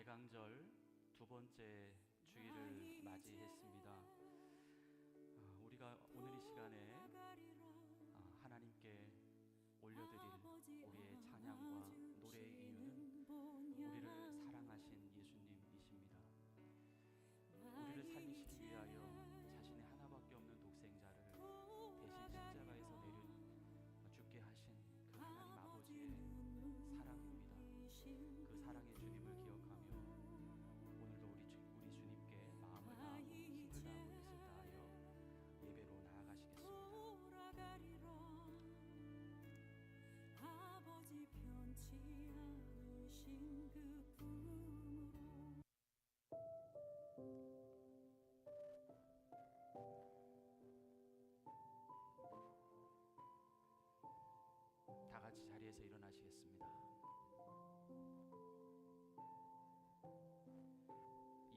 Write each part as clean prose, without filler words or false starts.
대강절 두 번째 주일을 맞이했습니다. 우리가 오늘 이 시간에 하나님께 올려드릴 우리의 찬양과 노래의 이유는 우리를 사랑하신 예수님이십니다. 우리를 살리시기 위하여 자신의 하나밖에 없는 독생자를 대신 십자가에서 죽게 하신 그 하나님 아버지의 사랑입니다. 그 사랑의 주님을 기억하며 오늘도 우리 주님께 마음을 다하고 힘을 다하고 뜻을 다하여 예배로 나아가시겠습니다. 아버지 편치 않으신 그 품으로 다 같이 자리에서 일어나시겠습니다.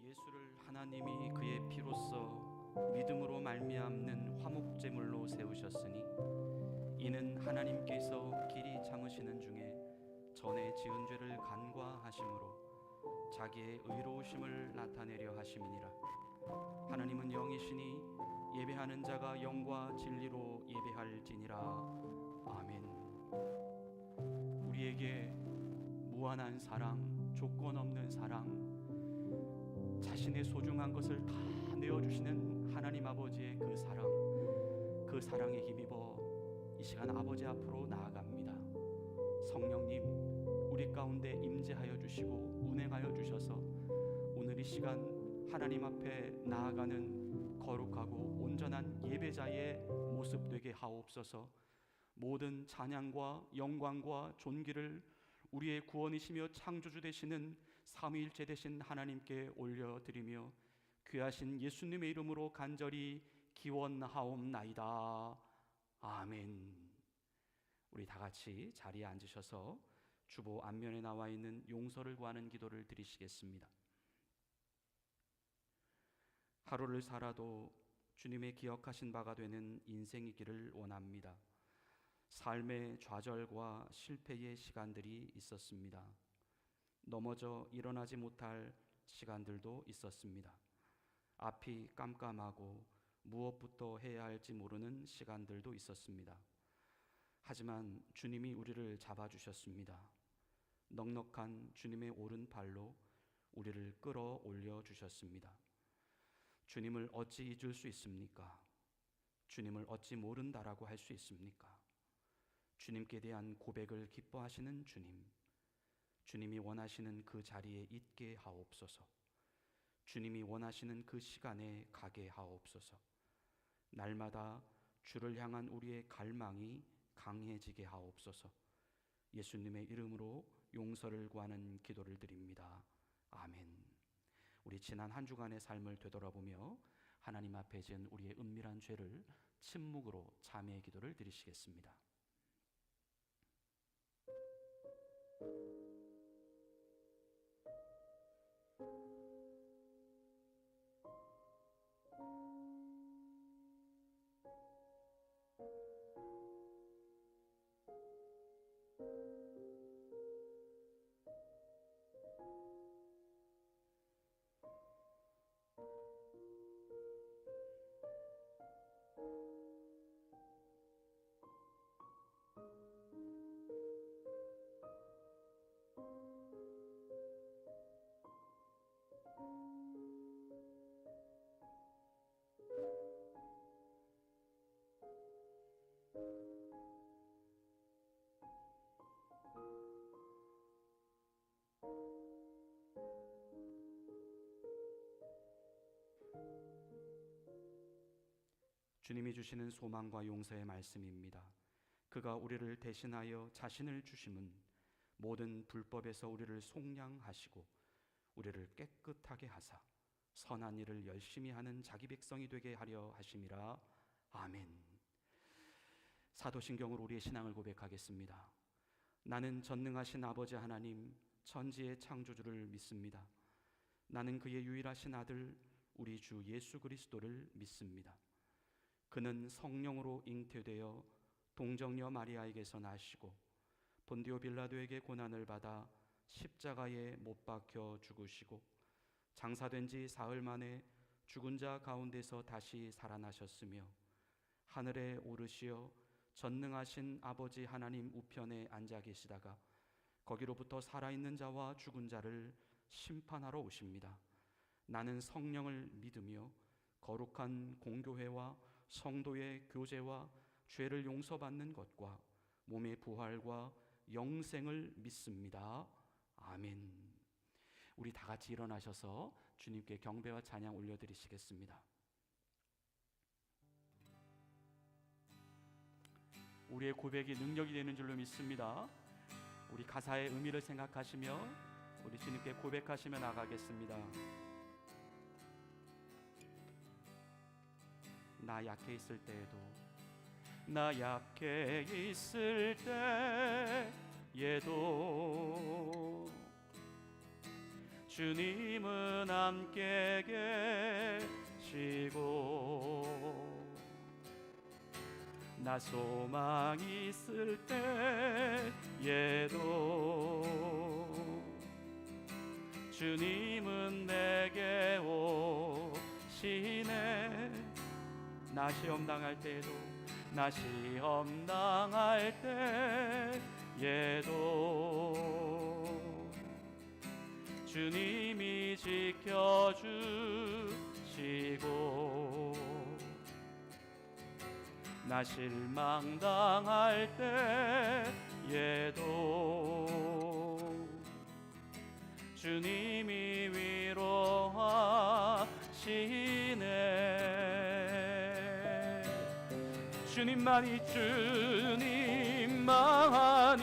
예수를 하나님이 그의 피로써 믿음으로 말미암는 화목제물로 세우셨으니 이는 하나님께서 길이 참으시는 중에 전에 지은 죄를 간과하심으로 자기의 의로우심을 나타내려 하심이니라. 하나님은 영이시니 예배하는 자가 영과 진리로 예배할지니라. 아멘. 우리에게 무한한 사랑, 조건 없는 사랑, 자신의 소중한 것을 다 내어주시는 하나님 아버지의 그 사랑, 그 사랑에 힘입어 이 시간 아버지 앞으로 나아갑니다. 성령님, 우리 가운데 임재하여 주시고 운행하여 주셔서 오늘 이 시간 하나님 앞에 나아가는 거룩하고 온전한 예배자의 모습 되게 하옵소서. 모든 찬양과 영광과 존귀를 우리의 구원이시며 창조주 되시는 삼위일체 되신 하나님께 올려드리며 귀하신 예수님의 이름으로 간절히 기원하옵나이다. 아멘. 우리 다 같이 자리에 앉으셔서 주보 앞면에 나와 있는 용서를 구하는 기도를 드리시겠습니다. 하루를 살아도 주님의 기억하신 바가 되는 인생이기를 원합니다. 삶의 좌절과 실패의 시간들이 있었습니다. 넘어져 일어나지 못할 시간들도 있었습니다. 앞이 깜깜하고 무엇부터 해야 할지 모르는 시간들도 있었습니다. 하지만 주님이 우리를 잡아주셨습니다. 넉넉한 주님의 오른발로 우리를 끌어올려 주셨습니다. 주님을 어찌 잊을 수 있습니까? 주님을 어찌 모른다라고 할 수 있습니까? 주님께 대한 고백을 기뻐하시는 주님, 주님이 원하시는 그 자리에 있게 하옵소서. 주님이 원하시는 그 시간에 가게 하옵소서. 날마다 주를 향한 우리의 갈망이 강해지게 하옵소서. 예수님의 이름으로 용서를 구하는 기도를 드립니다. 아멘. 우리 지난 한 주간의 삶을 되돌아보며 하나님 앞에 지은 우리의 은밀한 죄를 침묵으로 자매의 기도를 드리시겠습니다. 주님이 주시는 소망과 용서의 말씀입니다. 그가 우리를 대신하여 자신을 주심은 모든 불법에서 우리를 속량하시고 우리를 깨끗하게 하사 선한 일을 열심히 하는 자기 백성이 되게 하려 하심이라. 아멘. 사도신경으로 우리의 신앙을 고백하겠습니다. 나는 전능하신 아버지 하나님 천지의 창조주를 믿습니다. 나는 그의 유일하신 아들 우리 주 예수 그리스도를 믿습니다. 그는 성령으로 잉태되어 동정녀 마리아에게서 나시고 본디오 빌라도에게 고난을 받아 십자가에 못 박혀 죽으시고 장사된 지 사흘 만에 죽은 자 가운데서 다시 살아나셨으며 하늘에 오르시어 전능하신 아버지 하나님 우편에 앉아 계시다가 거기로부터 살아있는 자와 죽은 자를 심판하러 오십니다. 나는 성령을 믿으며 거룩한 공교회와 성도의 교제와 죄를 용서받는 것과 몸의 부활과 영생을 믿습니다. 아멘. 우리 다 같이 일어나셔서 주님께 경배와 찬양 올려드리시겠습니다. 우리의 고백이 능력이 되는 줄로 믿습니다. 우리 가사의 의미를 생각하시며 우리 주님께 고백하시며 나가겠습니다. 나 약해 있을 때에도, 나 약해 있을 때에도 주님은 함께 계시고 나 소망 있을 때에도 주님은 내게 오시네. 나 시험 당할 때에도, 나 시험 당할 때에도 주님이 지켜주시고 나 실망 당할 때에도 주님이 위로하시네. 주님만이, 주님만이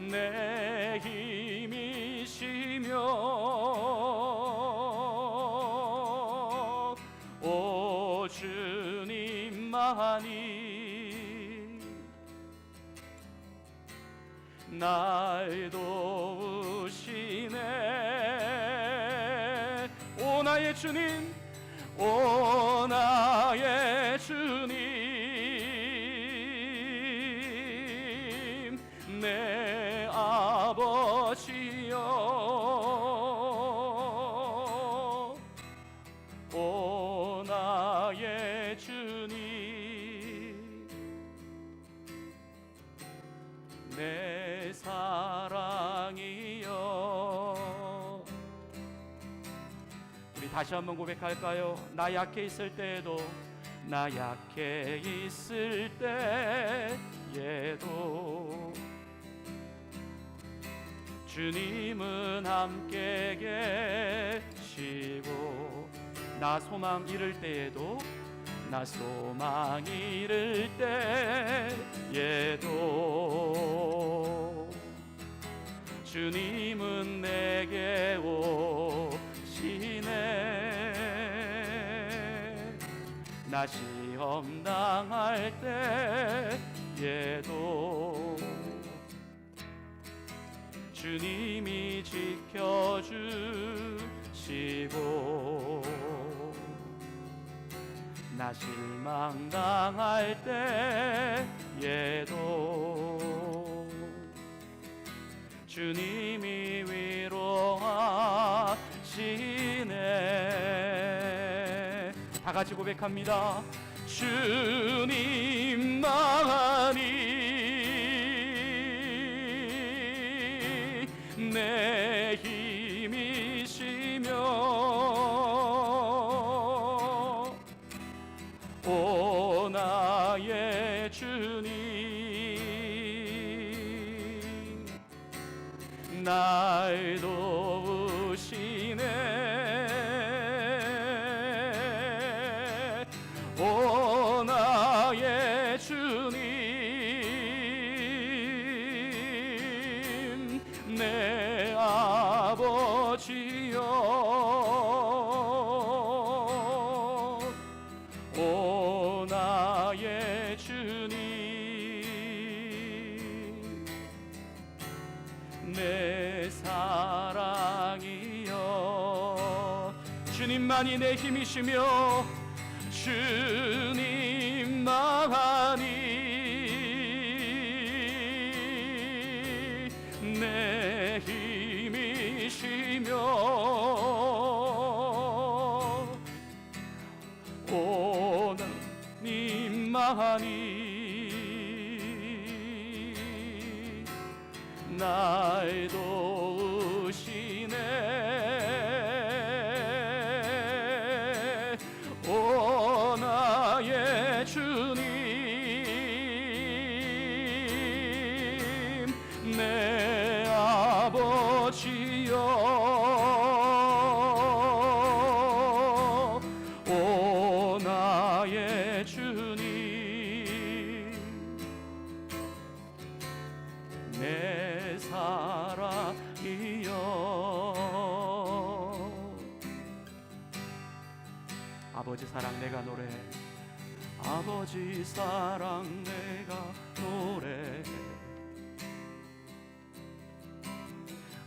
내 힘이시며 오 주님만이 날 도우시네. 오 나의 주님, 오 나의 주님, 내 아버지여, 오 나의 주님, 내 사랑이여. 우리 다시 한번 고백할까요? 나 약해 있을 때에도, 나 약해 있을 때에도 주님은 함께 계시고 나 소망 잃을 때에도, 나 소망 잃을 때에도 주님은 내게 오시네. 나 시험 당할 때에도 주님이 지켜주시고 나 실망 당할 때에도 주님이 위로하시네. 다 같이 고백합니다. 주님만이 내 힘이시며 오 나의 주님, 날 도우시네. 오 나의 주님, 내 아버지여, 오 나의 주님, 내 사랑이여. 주님만이 내 힘이시며 주님만이 내 힘이시며 오나님만이 날 도우시네. 오 나의 주님 내 아버지여 오 나의 주님 내 사랑이여. 아버지 사랑 내가 노래해. 아버지 사랑 내가 노래해.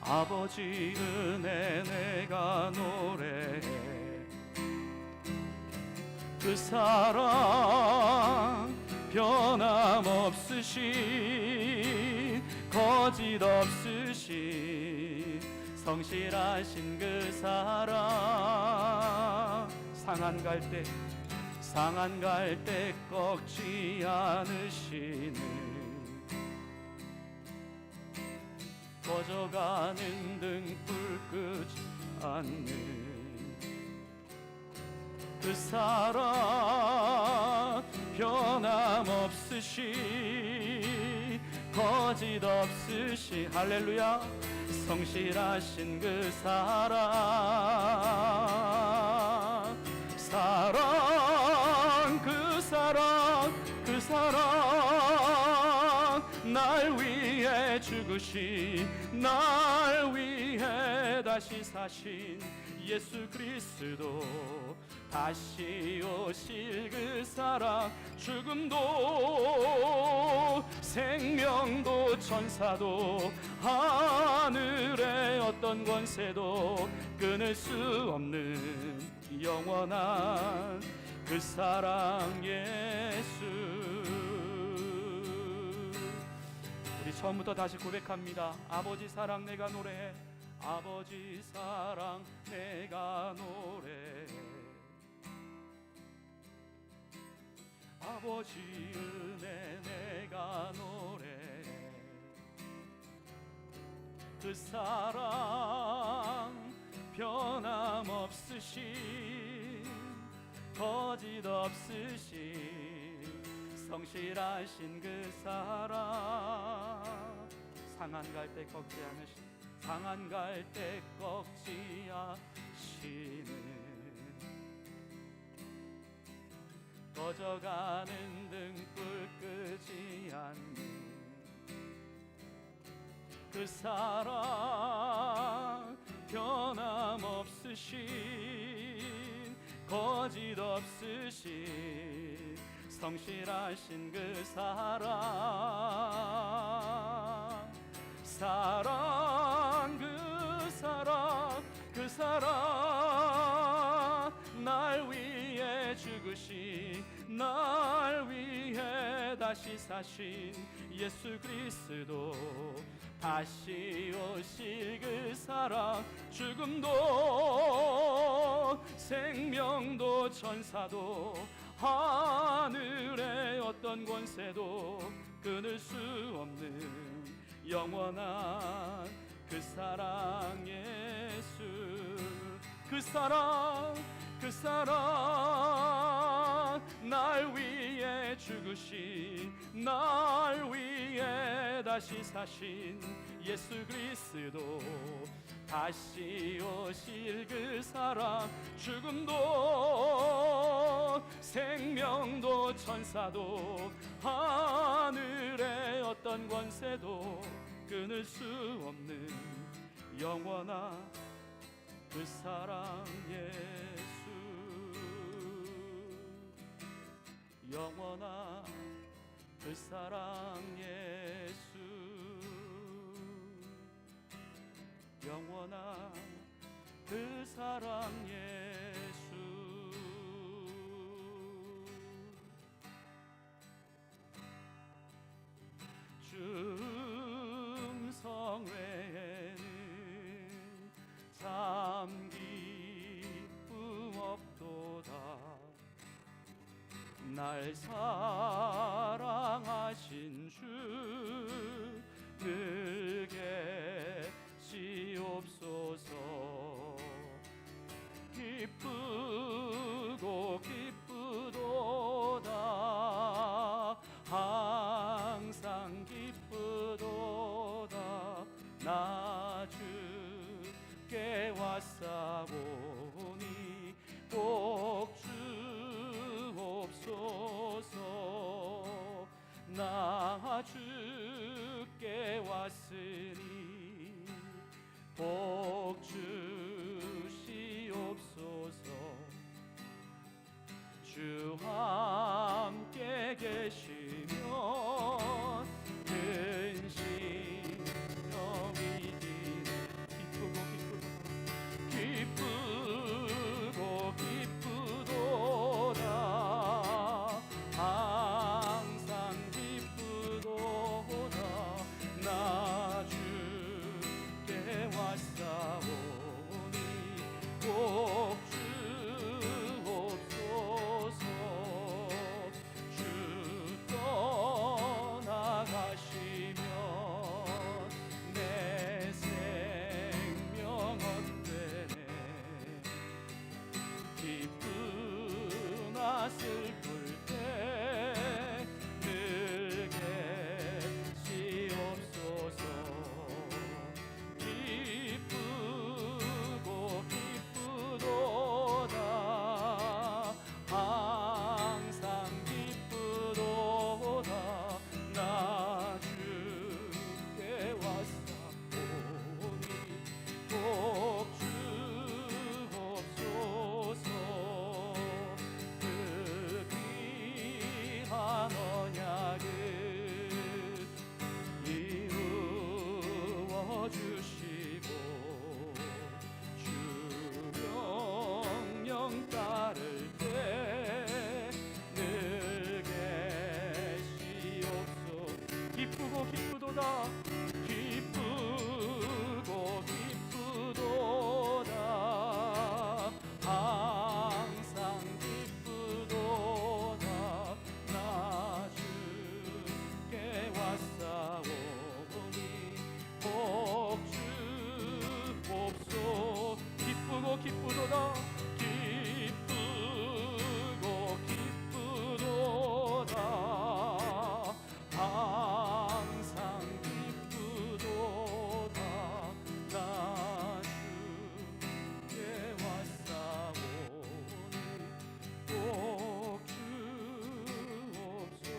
아버지 은혜 내가 노래해. 그 사랑 변함없으신 거짓 없으신 성실하신 그 사랑 상한 갈 때 꺾지 않으시는 꺼져가는 등불 끄지 않는 그 사랑 변함없으신 거짓 없으신 할렐루야 성실하신 그 사랑 그 사랑 날 위해 죽으신 날 위해 다시 사신 예수 그리스도 다시 오실 그 사랑 죽음도 생명도 천사도 하늘의 어떤 권세도 끊을 수 없는 영원한 그 사랑 예수. 우리 처음부터 다시 고백합니다. 아버지 사랑 내가 노래해. 아버지 사랑 내가 노래해. 아버지 은혜 내가 노래해. 그 사랑 변함없으신 거짓 없으신 성실하신 그 사랑 상한 갈 때 꺾지 않으신 상한 갈 때 꺾지 않으시는 꺼져가는 등불 끄지 않는 그 사랑 변함없으신 거짓 없으신 성실하신 그 사랑 그 사랑 날 위해 죽으신 날 위해 다시 사신 예수 그리스도 다시 오실 그 사랑 죽음도 생명도 천사도 하늘의 어떤 권세도 끊을 수 없는 영원한 그 사랑 예수. 그 사랑 날 위해 죽으신 날 위해 다시 사신 예수 그리스도 다시 오실 그 사랑 죽음도 생명도 천사도 하늘의 어떤 권세도 끊을 수 없는 영원한 그 사랑 예수. 영원한 그 사랑 예수. 영원한 그 사랑 예수. 충성 외에는 참 기쁨 없도다. 날 사랑하신 주 늘 계시옵소서. 기쁘고 기쁘도다. 항상 기쁘도다. 나 주께 왔사오니 꼭 주옵소서. 나 주께 왔으니 복 주시옵소서. 주 함께 계시면 근심병이 지네. 기쁘고 기쁘도다. 항상 기쁘도다. 나 주께 왔사오니 꼭 주옵소서. 주 떠나가시면 내 생명 헛되네. 기쁘나 슬플 때 늘 계시옵소서. 기쁘고 기쁘도다. 항상 기쁘도다. 나 주께 왔사오니 꼭 주옵소서. 그 귀한 언약을 이루어 주시고 주 명령 따를 때 늘 계시옵소서. 기쁘고 기쁘도다. 기쁘고 기쁘도다. 항상 기쁘도다. 나 주께 왔사오니 복 주옵소서. 기쁘고 기쁘도다. 기쁘고 기쁘도다. 항상 기쁘도다. 나 주께 왔사오니 꼭 주옵소서.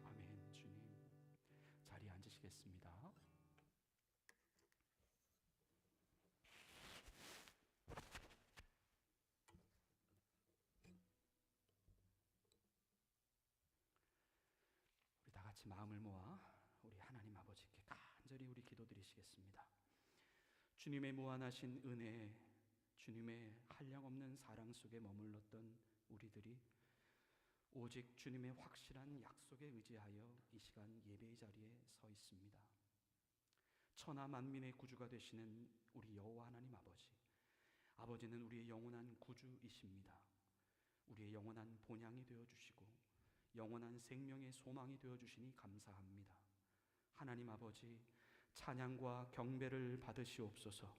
아멘. 주님, 자리에 앉으시겠습니다. 우리 다 같이 마음을 모아 우리 하나님 아버지께 간절히 우리 기도드리시겠습니다. 주님의 무한하신 은혜, 주님의 한량없는 사랑 속에 머물렀던 우리들이 오직 주님의 확실한 약속에 의지하여 이 시간 예배의 자리에 서 있습니다. 천하 만민의 구주가 되시는 우리 여호와 하나님 아버지, 아버지는 우리의 영원한 구주이십니다. 우리의 영원한 본향이 되어주시고 영원한 생명의 소망이 되어주시니 감사합니다. 하나님 아버지, 찬양과 경배를 받으시옵소서.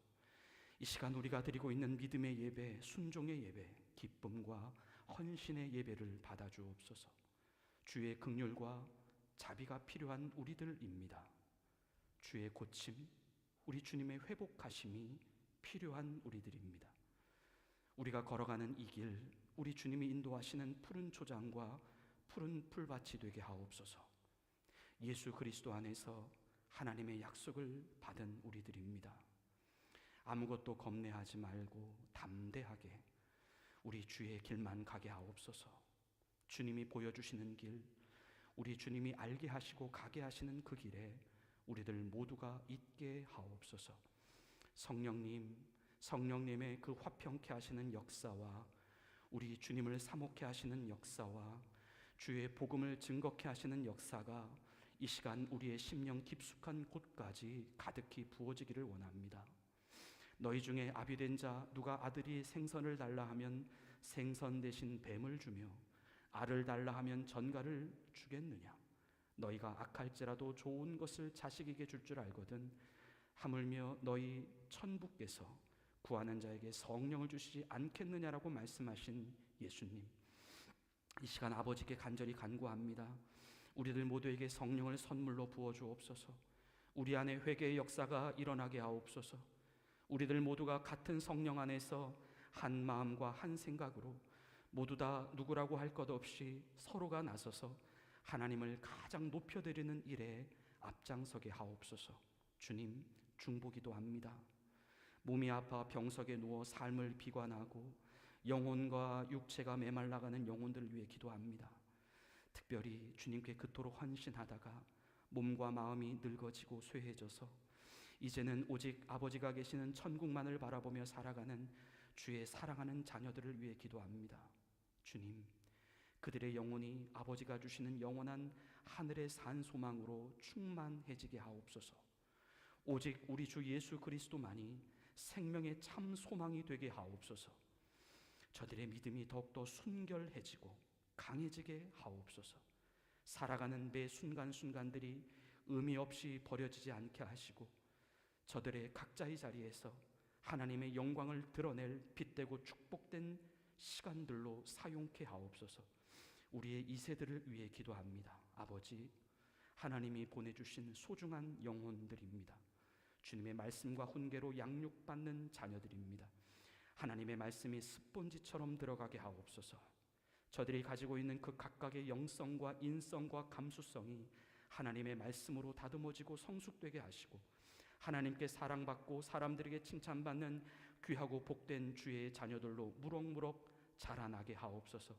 이 시간 우리가 드리고 있는 믿음의 예배, 순종의 예배, 기쁨과 헌신의 예배를 받아주옵소서. 주의 긍휼과 자비가 필요한 우리들입니다. 주의 고침, 우리 주님의 회복하심이 필요한 우리들입니다. 우리가 걸어가는 이 길, 우리 주님이 인도하시는 푸른 초장과 푸른 풀밭이 되게 하옵소서. 예수 그리스도 안에서 하나님의 약속을 받은 우리들입니다. 아무것도 겁내하지 말고 담대하게 우리 주의 길만 가게 하옵소서. 주님이 보여주시는 길, 우리 주님이 알게 하시고 가게 하시는 그 길에 우리들 모두가 있게 하옵소서. 성령님, 성령님의 그 화평케 하시는 역사와 우리 주님을 사모케 하시는 역사와 주의 복음을 증거케 하시는 역사가 이 시간 우리의 심령 깊숙한 곳까지 가득히 부어지기를 원합니다. 너희 중에 아비된 자 누가 아들이 생선을 달라 하면 생선 대신 뱀을 주며 알을 달라 하면 전갈을 주겠느냐? 너희가 악할지라도 좋은 것을 자식에게 줄 줄 알거든 하물며 너희 천부께서 구하는 자에게 성령을 주시지 않겠느냐라고 말씀하신 예수님, 이 시간 아버지께 간절히 간구합니다. 우리들 모두에게 성령을 선물로 부어주옵소서. 우리 안에 회개의 역사가 일어나게 하옵소서. 우리들 모두가 같은 성령 안에서 한 마음과 한 생각으로 모두 다 누구라고 할 것 없이 서로가 나서서 하나님을 가장 높여드리는 일에 앞장서게 하옵소서. 주님, 중보기도합니다. 몸이 아파 병석에 누워 삶을 비관하고 영혼과 육체가 메말라가는 영혼들을 위해 기도합니다. 특별히 주님께 그토록 헌신하다가 몸과 마음이 늙어지고 쇠해져서 이제는 오직 아버지가 계시는 천국만을 바라보며 살아가는 주의 사랑하는 자녀들을 위해 기도합니다. 주님, 그들의 영혼이 아버지가 주시는 영원한 하늘의 산 소망으로 충만해지게 하옵소서. 오직 우리 주 예수 그리스도만이 생명의 참 소망이 되게 하옵소서. 저들의 믿음이 더욱더 순결해지고 강해지게 하옵소서. 살아가는 매 순간순간들이 의미 없이 버려지지 않게 하시고 저들의 각자의 자리에서 하나님의 영광을 드러낼 빛되고 축복된 시간들로 사용케 하옵소서. 우리의 2세들을 위해 기도합니다. 아버지, 하나님이 보내주신 소중한 영혼들입니다. 주님의 말씀과 훈계로 양육받는 자녀들입니다. 하나님의 말씀이 스폰지처럼 들어가게 하옵소서. 저들이 가지고 있는 그 각각의 영성과 인성과 감수성이 하나님의 말씀으로 다듬어지고 성숙되게 하시고 하나님께 사랑받고 사람들에게 칭찬받는 귀하고 복된 주의 자녀들로 무럭무럭 자라나게 하옵소서.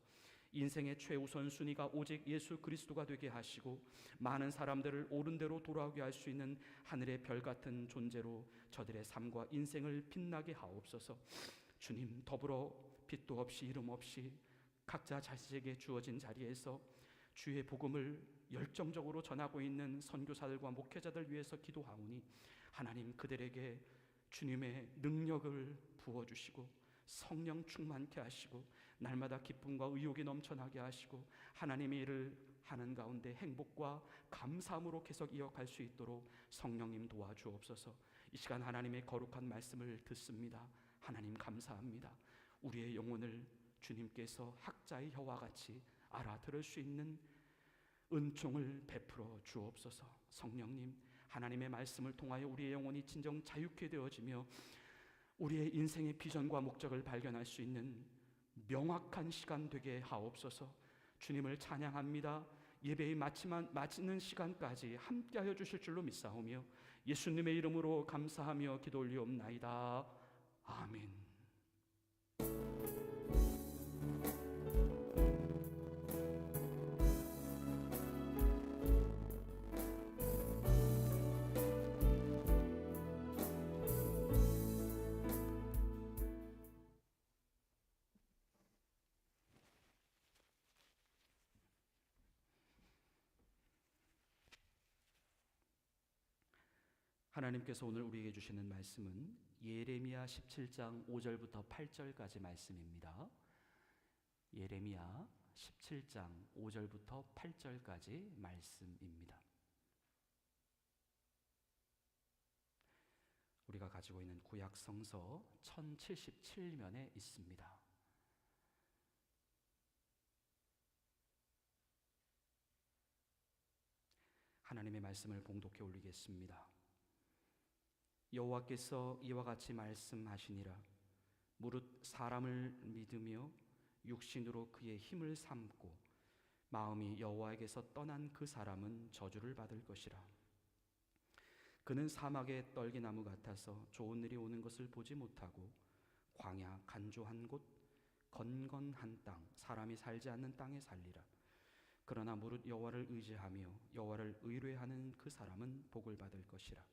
인생의 최우선 순위가 오직 예수 그리스도가 되게 하시고 많은 사람들을 옳은 대로 돌아오게 할 수 있는 하늘의 별 같은 존재로 저들의 삶과 인생을 빛나게 하옵소서. 주님, 더불어 빛도 없이 이름 없이 각자 자식에게 주어진 자리에서 주의 복음을 열정적으로 전하고 있는 선교사들과 목회자들 위해서 기도하오니 하나님, 그들에게 주님의 능력을 부어주시고 성령 충만케 하시고 날마다 기쁨과 의욕이 넘쳐나게 하시고 하나님의 일을 하는 가운데 행복과 감사함으로 계속 이어갈 수 있도록 성령님 도와주옵소서. 이 시간 하나님의 거룩한 말씀을 듣습니다. 하나님 감사합니다. 우리의 영혼을 주님께서 학자의 혀와 같이 알아들을 수 있는 은총을 베풀어 주옵소서. 성령님, 하나님의 말씀을 통하여 우리의 영혼이 진정 자유케 되어지며 우리의 인생의 비전과 목적을 발견할 수 있는 명확한 시간 되게 하옵소서. 주님을 찬양합니다. 예배의 마치는 시간까지 함께하여 주실 줄로 믿사오며 예수님의 이름으로 감사하며 기도 올리옵나이다. 아멘. 하나님께서 오늘 우리에게 주시는 말씀은 예레미야 17장 5절부터 8절까지 말씀입니다. 예레미야 17장 5절부터 8절까지 말씀입니다. 우리가 가지고 있는 구약 성서 1077면에 있습니다. 하나님의 말씀을 봉독해 올리겠습니다. 여호와께서 이와 같이 말씀하시니라. 무릇 사람을 믿으며 육신으로 그의 힘을 삼고 마음이 여호와에게서 떠난 그 사람은 저주를 받을 것이라. 그는 사막의 떨기나무 같아서 좋은 일이 오는 것을 보지 못하고 광야 간조한 곳 건건한 땅 사람이 살지 않는 땅에 살리라. 그러나 무릇 여호와를 의지하며 여호와를 의뢰하는 그 사람은 복을 받을 것이라.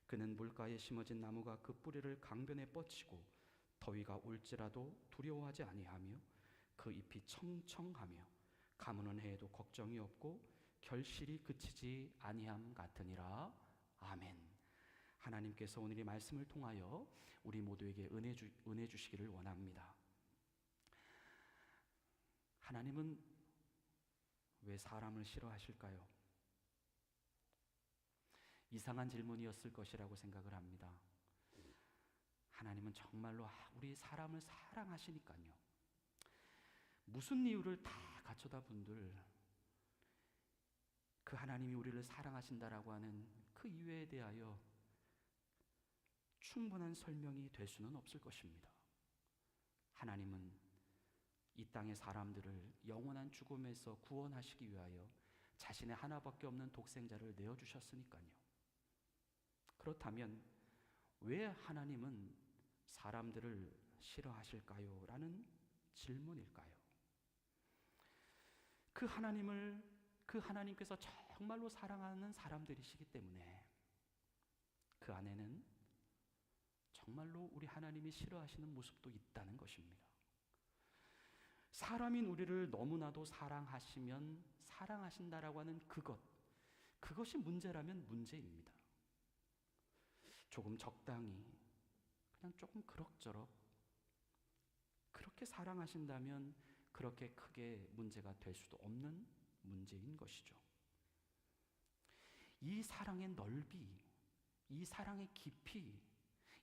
그는 물가에 심어진 나무가 그 뿌리를 강변에 뻗치고 더위가 올지라도 두려워하지 아니하며 그 잎이 청청하며 가무는 해에도 걱정이 없고 결실이 그치지 아니함 같으니라. 아멘. 하나님께서 오늘 이 말씀을 통하여 우리 모두에게 은혜 주시기를 원합니다. 하나님은 왜 사람을 싫어하실까요? 이상한 질문이었을 것이라고 생각을 합니다. 하나님은 정말로 우리 사람을 사랑하시니까요. 무슨 이유를 다 갖춰다 분들 그 하나님이 우리를 사랑하신다라고 하는 그 이유에 대하여 충분한 설명이 될 수는 없을 것입니다. 하나님은 이 땅의 사람들을 영원한 죽음에서 구원하시기 위하여 자신의 하나밖에 없는 독생자를 내어주셨으니까요. 그렇다면 왜 하나님은 사람들을 싫어하실까요? 라는 질문일까요? 그 하나님께서 정말로 사랑하는 사람들이시기 때문에 그 안에는 정말로 우리 하나님이 싫어하시는 모습도 있다는 것입니다. 사람인 우리를 너무나도 사랑하시면 사랑하신다라고 하는 그것이 문제라면 문제입니다. 조금 적당히 그냥 조금 그럭저럭 그렇게 사랑하신다면 그렇게 크게 문제가 될 수도 없는 문제인 것이죠. 이 사랑의 넓이, 이 사랑의 깊이,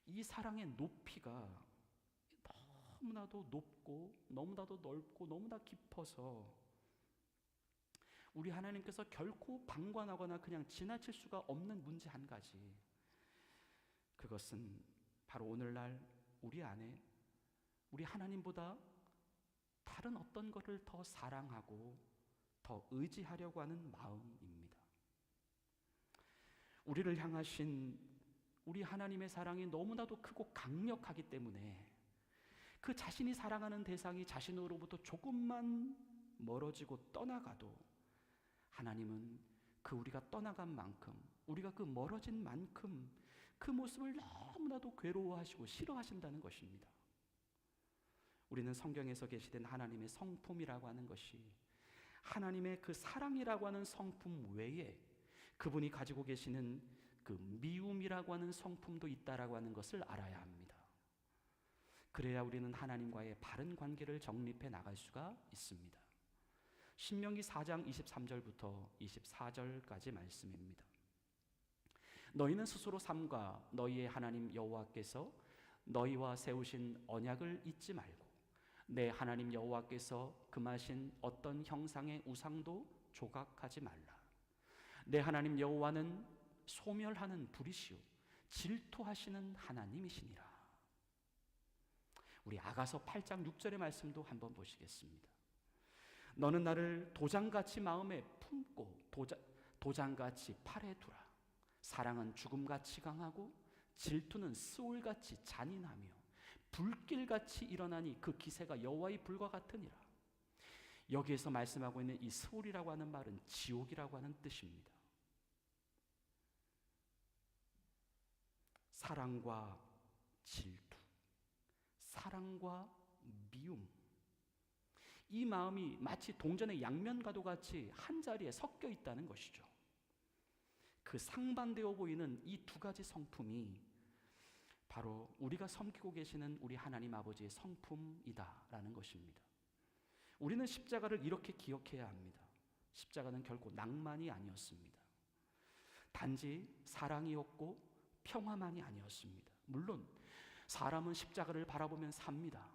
이 사랑의 높이가 너무나도 높고 너무나도 넓고 너무나 깊어서 우리 하나님께서 결코 방관하거나 그냥 지나칠 수가 없는 문제 한 가지, 그것은 바로 오늘날 우리 안에 우리 하나님보다 다른 어떤 것을 더 사랑하고 더 의지하려고 하는 마음입니다. 우리를 향하신 우리 하나님의 사랑이 너무나도 크고 강력하기 때문에 그 자신이 사랑하는 대상이 자신으로부터 조금만 멀어지고 떠나가도 하나님은 그 우리가 떠나간 만큼, 우리가 그 멀어진 만큼 그 모습을 너무나도 괴로워하시고 싫어하신다는 것입니다. 우리는 성경에서 계시된 하나님의 성품이라고 하는 것이 하나님의 그 사랑이라고 하는 성품 외에 그분이 가지고 계시는 그 미움이라고 하는 성품도 있다라고 하는 것을 알아야 합니다. 그래야 우리는 하나님과의 바른 관계를 정립해 나갈 수가 있습니다. 신명기 4장 23절부터 24절까지 말씀입니다. 너희는 스스로 삼가 너희의 하나님 여호와께서 너희와 세우신 언약을 잊지 말고 내 하나님 여호와께서 금하신 어떤 형상의 우상도 조각하지 말라. 내 하나님 여호와는 소멸하는 불이시오 질투하시는 하나님이시니라. 우리 아가서 8장 6절의 말씀도 한번 보시겠습니다. 너는 나를 도장같이 마음에 품고 도장같이 팔에 두라. 사랑은 죽음같이 강하고 질투는 스올같이 잔인하며 불길같이 일어나니 그 기세가 여호와의 불과 같으니라. 여기에서 말씀하고 있는 이 스올이라고 하는 말은 지옥이라고 하는 뜻입니다. 사랑과 질투, 사랑과 미움, 이 마음이 마치 동전의 양면과도 같이 한 자리에 섞여 있다는 것이죠. 그 상반되어 보이는 이 두 가지 성품이 바로 우리가 섬기고 계시는 우리 하나님 아버지의 성품이다라는 것입니다. 우리는 십자가를 이렇게 기억해야 합니다. 십자가는 결코 낭만이 아니었습니다. 단지 사랑이었고 평화만이 아니었습니다. 물론 사람은 십자가를 바라보면 삽니다.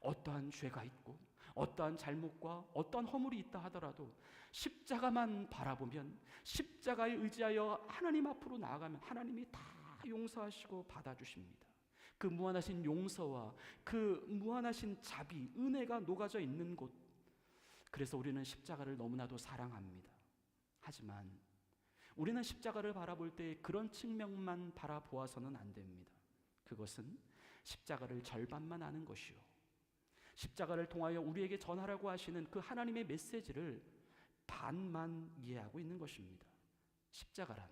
어떠한 죄가 있고 어떠한 잘못과 어떠한 허물이 있다 하더라도 십자가만 바라보면, 십자가에 의지하여 하나님 앞으로 나아가면 하나님이 다 용서하시고 받아주십니다. 그 무한하신 용서와 그 무한하신 자비, 은혜가 녹아져 있는 곳, 그래서 우리는 십자가를 너무나도 사랑합니다. 하지만 우리는 십자가를 바라볼 때 그런 측면만 바라보아서는 안 됩니다. 그것은 십자가를 절반만 아는 것이요, 십자가를 통하여 우리에게 전하라고 하시는 그 하나님의 메시지를 반만 이해하고 있는 것입니다. 십자가란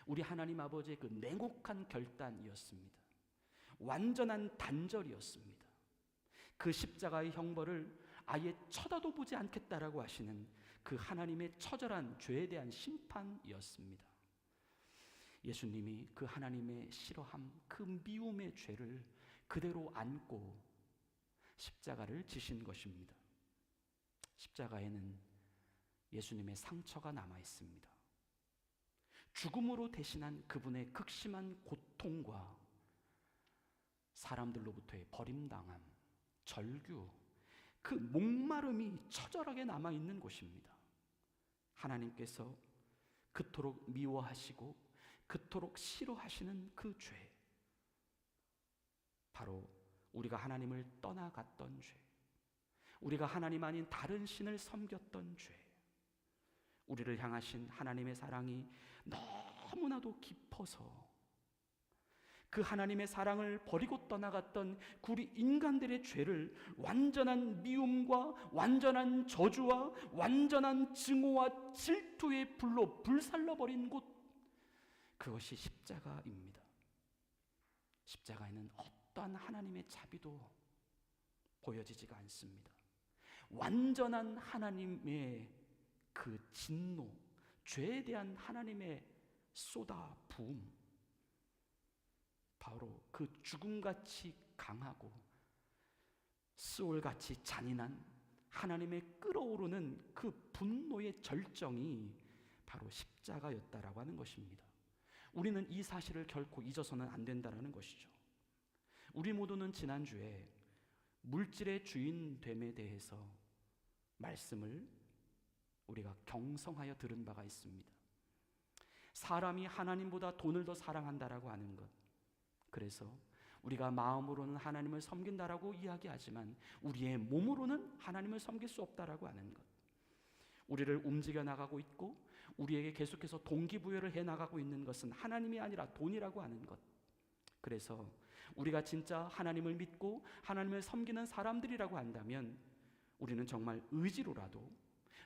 우리 하나님 아버지의 그 냉혹한 결단이었습니다. 완전한 단절이었습니다. 그 십자가의 형벌을 아예 쳐다도 보지 않겠다라고 하시는 그 하나님의 처절한 죄에 대한 심판이었습니다. 예수님이 그 하나님의 싫어함, 그 미움의 죄를 그대로 안고 십자가를 지신 것입니다. 십자가에는 예수님의 상처가 남아 있습니다. 죽음으로 대신한 그분의 극심한 고통과 사람들로부터의 버림당함, 절규, 그 목마름이 처절하게 남아 있는 곳입니다. 하나님께서 그토록 미워하시고 그토록 싫어하시는 그 죄, 바로 우리가 하나님을 떠나갔던 죄, 우리가 하나님 아닌 다른 신을 섬겼던 죄, 우리를 향하신 하나님의 사랑이 너무나도 깊어서 그 하나님의 사랑을 버리고 떠나갔던 우리 인간들의 죄를 완전한 미움과 완전한 저주와 완전한 증오와 질투의 불로 불살라버린 곳, 그것이 십자가입니다. 십자가에는 어떠한 하나님의 자비도 보여지지가 않습니다. 완전한 하나님의 그 진노, 죄에 대한 하나님의 쏟아부음, 바로 그 죽음같이 강하고 스올같이 잔인한 하나님의 끓어오르는 그 분노의 절정이 바로 십자가였다라고 하는 것입니다. 우리는 이 사실을 결코 잊어서는 안 된다라는 것이죠. 우리 모두는 지난주에 물질의 주인됨에 대해서 말씀을 우리가 경성하여 들은 바가 있습니다. 사람이 하나님보다 돈을 더 사랑한다라고 하는 것, 그래서 우리가 마음으로는 하나님을 섬긴다라고 이야기하지만 우리의 몸으로는 하나님을 섬길 수 없다라고 하는 것, 우리를 움직여 나가고 있고 우리에게 계속해서 동기부여를 해나가고 있는 것은 하나님이 아니라 돈이라고 하는 것, 그래서 우리가 진짜 하나님을 믿고 하나님을 섬기는 사람들이라고 한다면 우리는 정말 의지로라도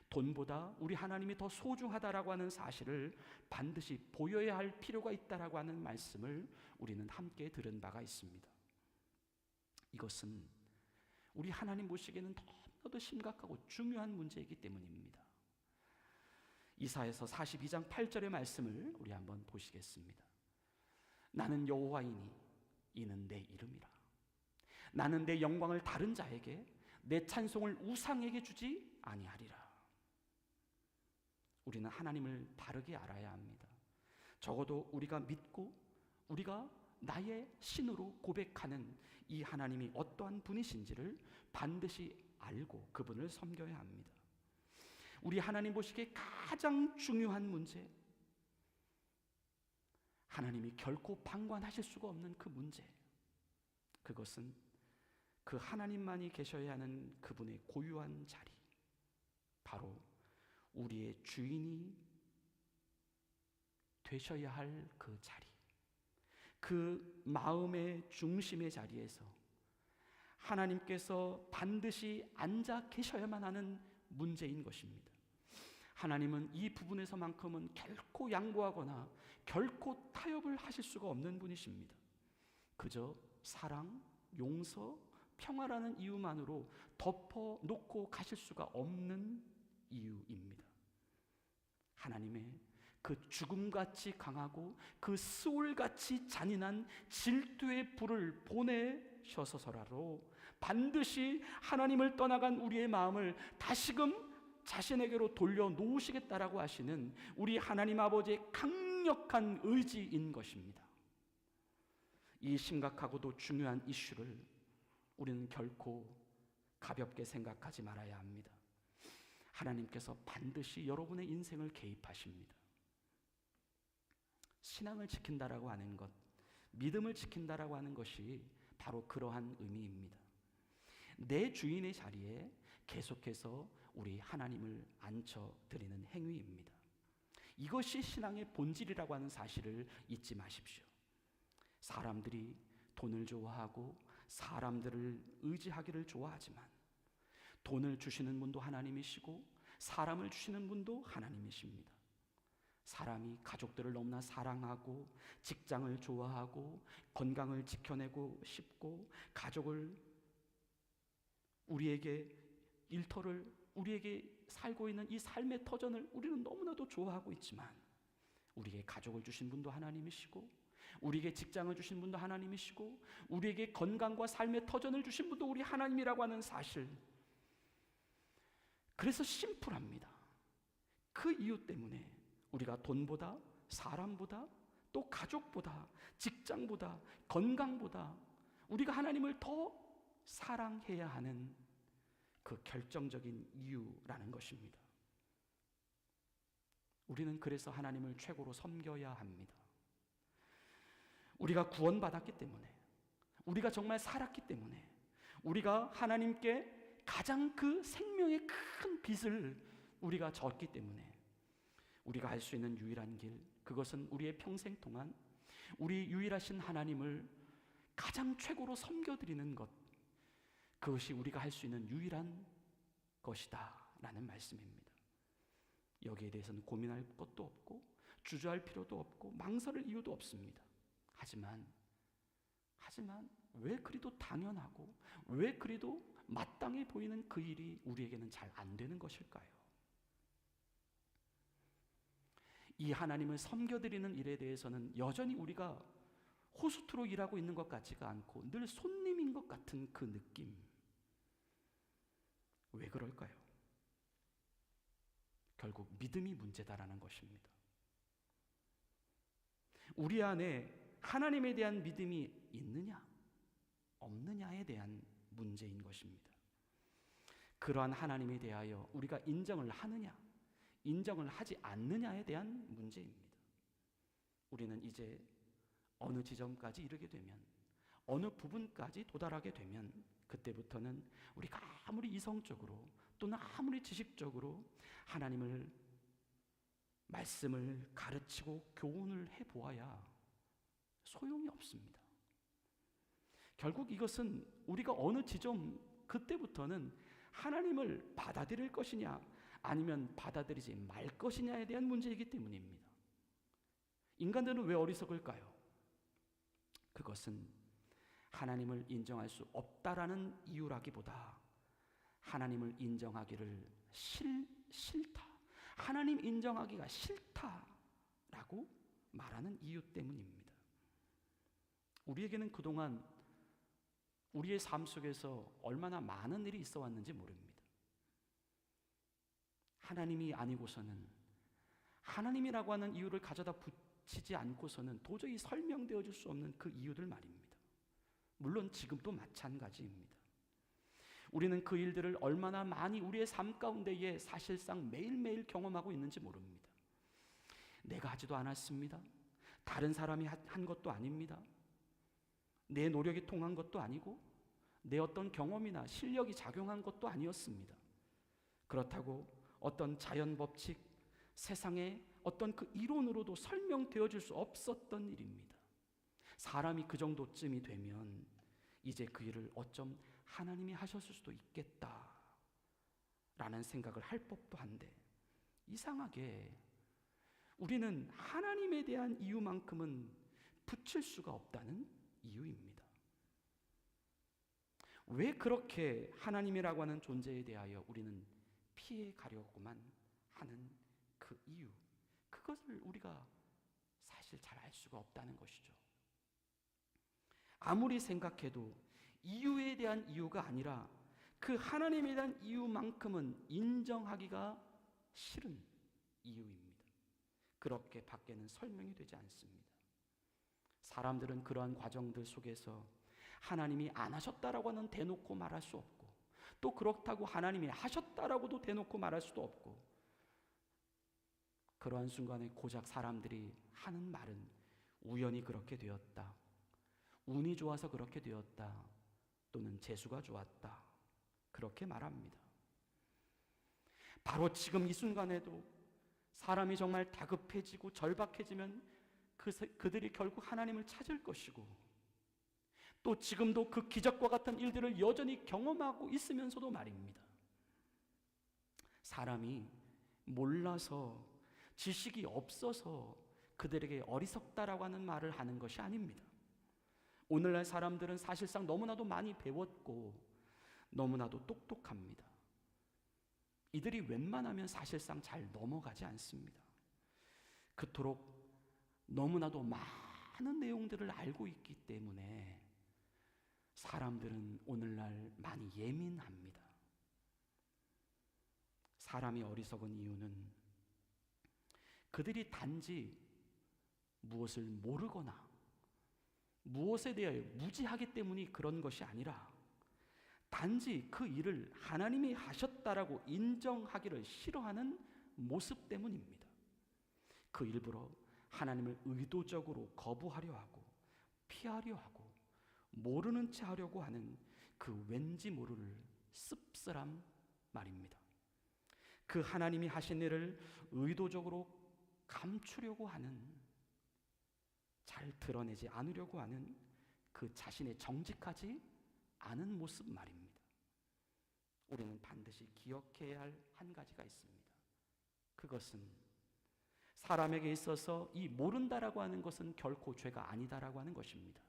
돈보다 우리 하나님이 더 소중하다라고 하는 사실을 반드시 보여야 할 필요가 있다라고 하는 말씀을 우리는 함께 들은 바가 있습니다. 이것은 우리 하나님 보시기에는 너무나도 심각하고 중요한 문제이기 때문입니다. 이사야서 42장 8절의 말씀을 우리 한번 보시겠습니다. 나는 여호와이니 이는 내 이름이라. 나는 내 영광을 다른 자에게, 내 찬송을 우상에게 주지 아니하리라. 우리는 하나님을 바르게 알아야 합니다. 적어도 우리가 믿고 우리가 나의 신으로 고백하는 이 하나님이 어떠한 분이신지를 반드시 알고 그분을 섬겨야 합니다. 우리 하나님 보시기에 가장 중요한 문제, 하나님이 결코 방관하실 수가 없는 그 문제, 그것은 그 하나님만이 계셔야 하는 그분의 고유한 자리, 바로 우리의 주인이 되셔야 할 그 자리, 그 마음의 중심의 자리에서 하나님께서 반드시 앉아 계셔야만 하는 문제인 것입니다. 하나님은 이 부분에서만큼은 결코 양보하거나 결코 타협을 하실 수가 없는 분이십니다. 그저 사랑, 용서, 평화라는 이유만으로 덮어놓고 가실 수가 없는 이유입니다. 하나님의 그 죽음같이 강하고 그 스올같이 잔인한 질투의 불을 보내셔서라도 반드시 하나님을 떠나간 우리의 마음을 다시금 자신에게로 돌려놓으시겠다라고 하시는 우리 하나님 아버지의 강력한 의지인 것입니다. 이 심각하고도 중요한 이슈를 우리는 결코 가볍게 생각하지 말아야 합니다. 하나님께서 반드시 여러분의 인생을 개입하십니다. 신앙을 지킨다라고 하는 것, 믿음을 지킨다라고 하는 것이 바로 그러한 의미입니다. 내 주인의 자리에 계속해서 우리 하나님을 앉혀드리는 행위입니다. 이것이 신앙의 본질이라고 하는 사실을 잊지 마십시오. 사람들이 돈을 좋아하고 사람들을 의지하기를 좋아하지만 돈을 주시는 분도 하나님이시고 사람을 주시는 분도 하나님이십니다. 사람이 가족들을 너무나 사랑하고 직장을 좋아하고 건강을 지켜내고 싶고 가족을 우리에게 일터를 우리에게 살고 있는 이 삶의 터전을 우리는 너무나도 좋아하고 있지만 우리에게 가족을 주신 분도 하나님이시고 우리에게 직장을 주신 분도 하나님이시고 우리에게 건강과 삶의 터전을 주신 분도 우리 하나님이라고 하는 사실, 그래서 심플합니다. 그 이유 때문에 우리가 돈보다 사람보다 또 가족보다 직장보다 건강보다 우리가 하나님을 더 사랑해야 하는 그 결정적인 이유라는 것입니다. 우리는 그래서 하나님을 최고로 섬겨야 합니다. 우리가 구원받았기 때문에, 우리가 정말 살았기 때문에, 우리가 하나님께 가장 그 생명의 큰 빚을 우리가 졌기 때문에 우리가 할 수 있는 유일한 길, 그것은 우리의 평생 동안 우리 유일하신 하나님을 가장 최고로 섬겨드리는 것, 그것이 우리가 할 수 있는 유일한 것이다 라는 말씀입니다. 여기에 대해서는 고민할 것도 없고 주저할 필요도 없고 망설일 이유도 없습니다. 하지만 왜 그리도 당연하고 왜 그리도 마땅해 보이는 그 일이 우리에게는 잘 안 되는 것일까요? 이 하나님을 섬겨드리는 일에 대해서는 여전히 우리가 호수투로 일하고 있는 것 같지가 않고 늘 손님인 것 같은 그 느낌, 왜 그럴까요? 결국 믿음이 문제다라는 것입니다. 우리 안에 하나님에 대한 믿음이 있느냐 없느냐에 대한 문제인 것입니다. 그러한 하나님에 대하여 우리가 인정을 하느냐 인정을 하지 않느냐에 대한 문제입니다. 우리는 이제 어느 지점까지 이르게 되면, 어느 부분까지 도달하게 되면 그때부터는 우리가 아무리 이성적으로 또는 아무리 지식적으로 하나님을 말씀을 가르치고 교훈을 해보아야 소용이 없습니다. 결국 이것은 우리가 어느 지점 그때부터는 하나님을 받아들일 것이냐 아니면 받아들이지 말 것이냐에 대한 문제이기 때문입니다. 인간들은 왜 어리석을까요? 그것은 하나님을 인정할 수 없다라는 이유라기보다 하나님을 인정하기를 싫다, 하나님 인정하기가 싫다라고 말하는 이유 때문입니다. 우리에게는 그동안 우리의 삶 속에서 얼마나 많은 일이 있어 왔는지 모릅니다. 하나님이 아니고서는, 하나님이라고 하는 이유를 가져다 붙이지 않고서는 도저히 설명되어 줄 수 없는 그 이유들 말입니다. 물론 지금도 마찬가지입니다. 우리는 그 일들을 얼마나 많이 우리의 삶 가운데에 사실상 매일매일 경험하고 있는지 모릅니다. 내가 하지도 않았습니다. 다른 사람이 한 것도 아닙니다. 내 노력이 통한 것도 아니고 내 어떤 경험이나 실력이 작용한 것도 아니었습니다. 그렇다고 어떤 자연 법칙, 세상의 어떤 그 이론으로도 설명되어질 수 없었던 일입니다. 사람이 그 정도쯤이 되면 이제 그 일을 어쩜 하나님이 하셨을 수도 있겠다라는 생각을 할 법도 한데, 이상하게 우리는 하나님에 대한 이유만큼은 붙일 수가 없다는 이유입니다. 왜 그렇게 하나님이라고 하는 존재에 대하여 우리는 피해 가려고만 하는 그 이유, 그것을 우리가 사실 잘 알 수가 없다는 것이죠. 아무리 생각해도 이유에 대한 이유가 아니라 그 하나님에 대한 이유만큼은 인정하기가 싫은 이유입니다. 그렇게 밖에는 설명이 되지 않습니다. 사람들은 그러한 과정들 속에서 하나님이 안 하셨다라고 하는 대놓고 말할 수 없고, 또 그렇다고 하나님이 하셨다라고도 대놓고 말할 수도 없고, 그러한 순간에 고작 사람들이 하는 말은 우연히 그렇게 되었다, 운이 좋아서 그렇게 되었다, 또는 재수가 좋았다, 그렇게 말합니다. 바로 지금 이 순간에도 사람이 정말 다급해지고 절박해지면 그들이 결국 하나님을 찾을 것이고, 또 지금도 그 기적과 같은 일들을 여전히 경험하고 있으면서도 말입니다. 사람이 몰라서 지식이 없어서 그들에게 어리석다라고 하는 말을 하는 것이 아닙니다. 오늘날 사람들은 사실상 너무나도 많이 배웠고 너무나도 똑똑합니다. 이들이 웬만하면 사실상 잘 넘어가지 않습니다. 그토록 너무나도 많은 내용들을 알고 있기 때문에 사람들은 오늘날 많이 예민합니다. 사람이 어리석은 이유는 그들이 단지 무엇을 모르거나 무엇에 대하여 무지하기 때문이 그런 것이 아니라 단지 그 일을 하나님이 하셨다라고 인정하기를 싫어하는 모습 때문입니다. 그 일부러 하나님을 의도적으로 거부하려 하고 피하려 하고 모르는 채 하려고 하는 그 왠지 모를 씁쓸한 말입니다. 그 하나님이 하신 일을 의도적으로 감추려고 하는, 잘 드러내지 않으려고 하는 그 자신의 정직하지 않은 모습 말입니다. 우리는 반드시 기억해야 할 한 가지가 있습니다. 그것은 사람에게 있어서 이 모른다라고 하는 것은 결코 죄가 아니다라고 하는 것입니다.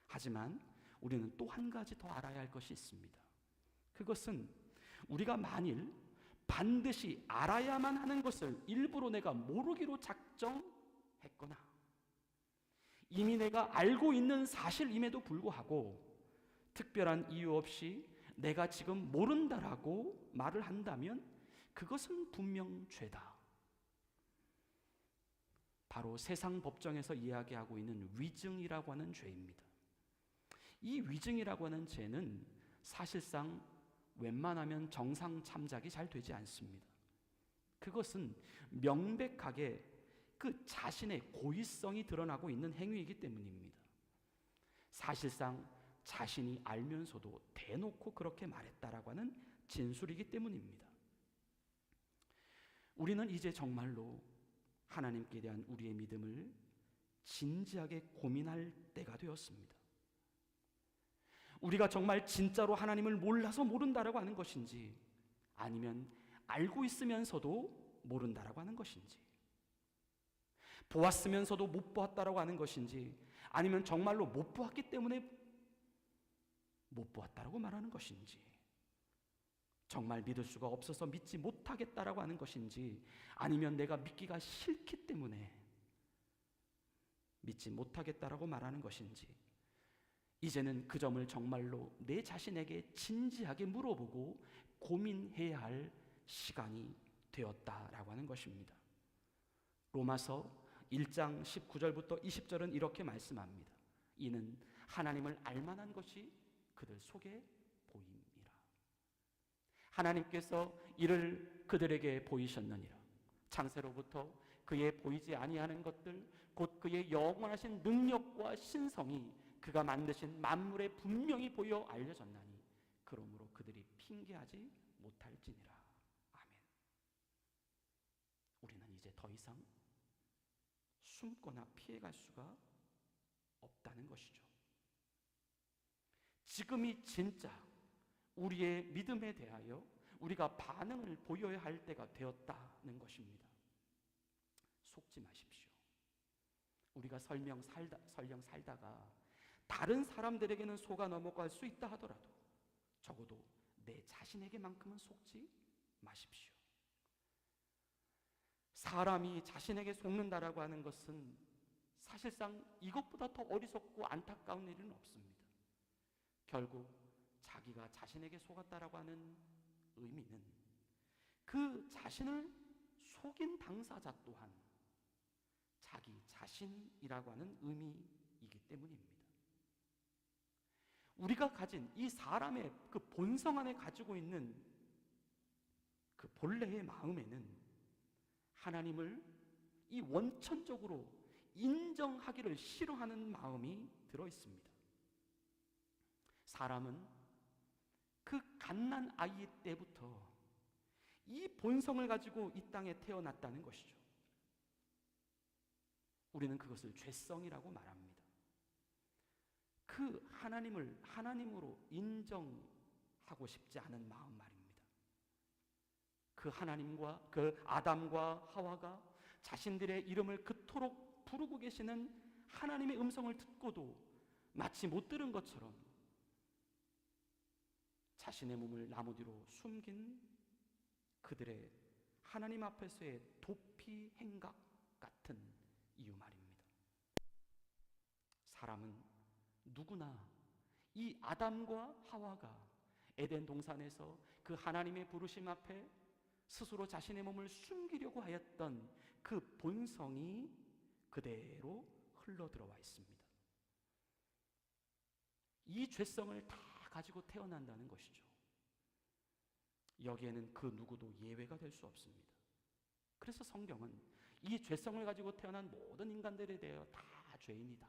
하지만 우리는 또 한 가지 더 알아야 할 것이 있습니다. 그것은 우리가 만일 반드시 알아야만 하는 것을 일부러 내가 모르기로 작정했거나 이미 내가 알고 있는 사실임에도 불구하고 특별한 이유 없이 내가 지금 모른다라고 말을 한다면 그것은 분명 죄다. 바로 세상 법정에서 이야기하고 있는 위증이라고 하는 죄입니다. 이 위증이라고 하는 죄는 사실상 웬만하면 정상 참작이 잘 되지 않습니다. 그것은 명백하게 그 자신의 고의성이 드러나고 있는 행위이기 때문입니다. 사실상 자신이 알면서도 대놓고 그렇게 말했다라고 하는 진술이기 때문입니다. 우리는 이제 정말로 하나님께 대한 우리의 믿음을 진지하게 고민할 때가 되었습니다. 우리가 정말 진짜로 하나님을 몰라서 모른다라고 하는 것인지, 아니면 알고 있으면서도 모른다라고 하는 것인지, 보았으면서도 못 보았다라고 하는 것인지, 아니면 정말로 못 보았기 때문에 못 보았다라고 말하는 것인지, 정말 믿을 수가 없어서 믿지 못하겠다라고 하는 것인지, 아니면 내가 믿기가 싫기 때문에 믿지 못하겠다라고 말하는 것인지, 이제는 그 점을 정말로 내 자신에게 진지하게 물어보고 고민해야 할 시간이 되었다라고 하는 것입니다. 로마서 1장 19절부터 20절은 이렇게 말씀합니다. 이는 하나님을 알만한 것이 그들 속에 보임이라. 하나님께서 이를 그들에게 보이셨느니라. 창세로부터 그의 보이지 아니하는 것들, 곧 그의 영원하신 능력과 신성이 그가 만드신 만물에 분명히 보여 알려졌나니 그러므로 그들이 핑계하지 못할지니라. 아멘. 우리는 이제 더 이상 숨거나 피해갈 수가 없다는 것이죠. 지금이 진짜 우리의 믿음에 대하여 우리가 반응을 보여야 할 때가 되었다는 것입니다. 속지 마십시오. 우리가 설령 살다가 다른 사람들에게는 속아 넘어갈 수 있다 하더라도 적어도 내 자신에게만큼은 속지 마십시오. 사람이 자신에게 속는다라고 하는 것은 사실상 이것보다 더 어리석고 안타까운 일은 없습니다. 결국 자기가 자신에게 속았다라고 하는 의미는 그 자신을 속인 당사자 또한 자기 자신이라고 하는 의미이기 때문입니다. 우리가 가진 이 사람의 그 본성 안에 가지고 있는 그 본래의 마음에는 하나님을 이 원천적으로 인정하기를 싫어하는 마음이 들어 있습니다. 사람은 그 갓난 아이 때부터 이 본성을 가지고 이 땅에 태어났다는 것이죠. 우리는 그것을 죄성이라고 말합니다. 그 하나님을 하나님으로 인정하고 싶지 않은 마음 말입니다. 그 하나님과 그 아담과 하와가 자신들의 이름을 그토록 부르고 계시는 하나님의 음성을 듣고도 마치 못 들은 것처럼 자신의 몸을 나무 뒤로 숨긴 그들의 하나님 앞에서의 도피 행각 같은 이유 말입니다. 사람은 누구나 이 아담과 하와가 에덴 동산에서 그 하나님의 부르심 앞에 스스로 자신의 몸을 숨기려고 하였던 그 본성이 그대로 흘러들어와 있습니다. 이 죄성을 다 가지고 태어난다는 것이죠. 여기에는 그 누구도 예외가 될 수 없습니다. 그래서 성경은 이 죄성을 가지고 태어난 모든 인간들에 대하여 다 죄인이다,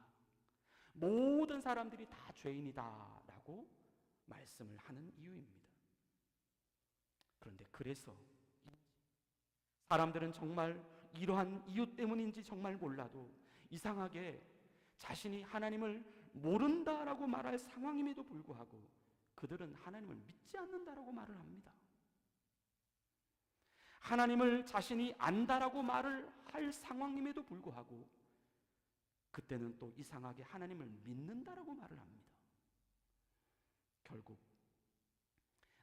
모든 사람들이 다 죄인이다 라고 말씀을 하는 이유입니다. 그런데 그래서 사람들은 정말 이러한 이유 때문인지 정말 몰라도 이상하게 자신이 하나님을 모른다라고 말할 상황임에도 불구하고 그들은 하나님을 믿지 않는다라고 말을 합니다. 하나님을 자신이 안다라고 말을 할 상황임에도 불구하고 그때는 또 이상하게 하나님을 믿는다라고 말을 합니다. 결국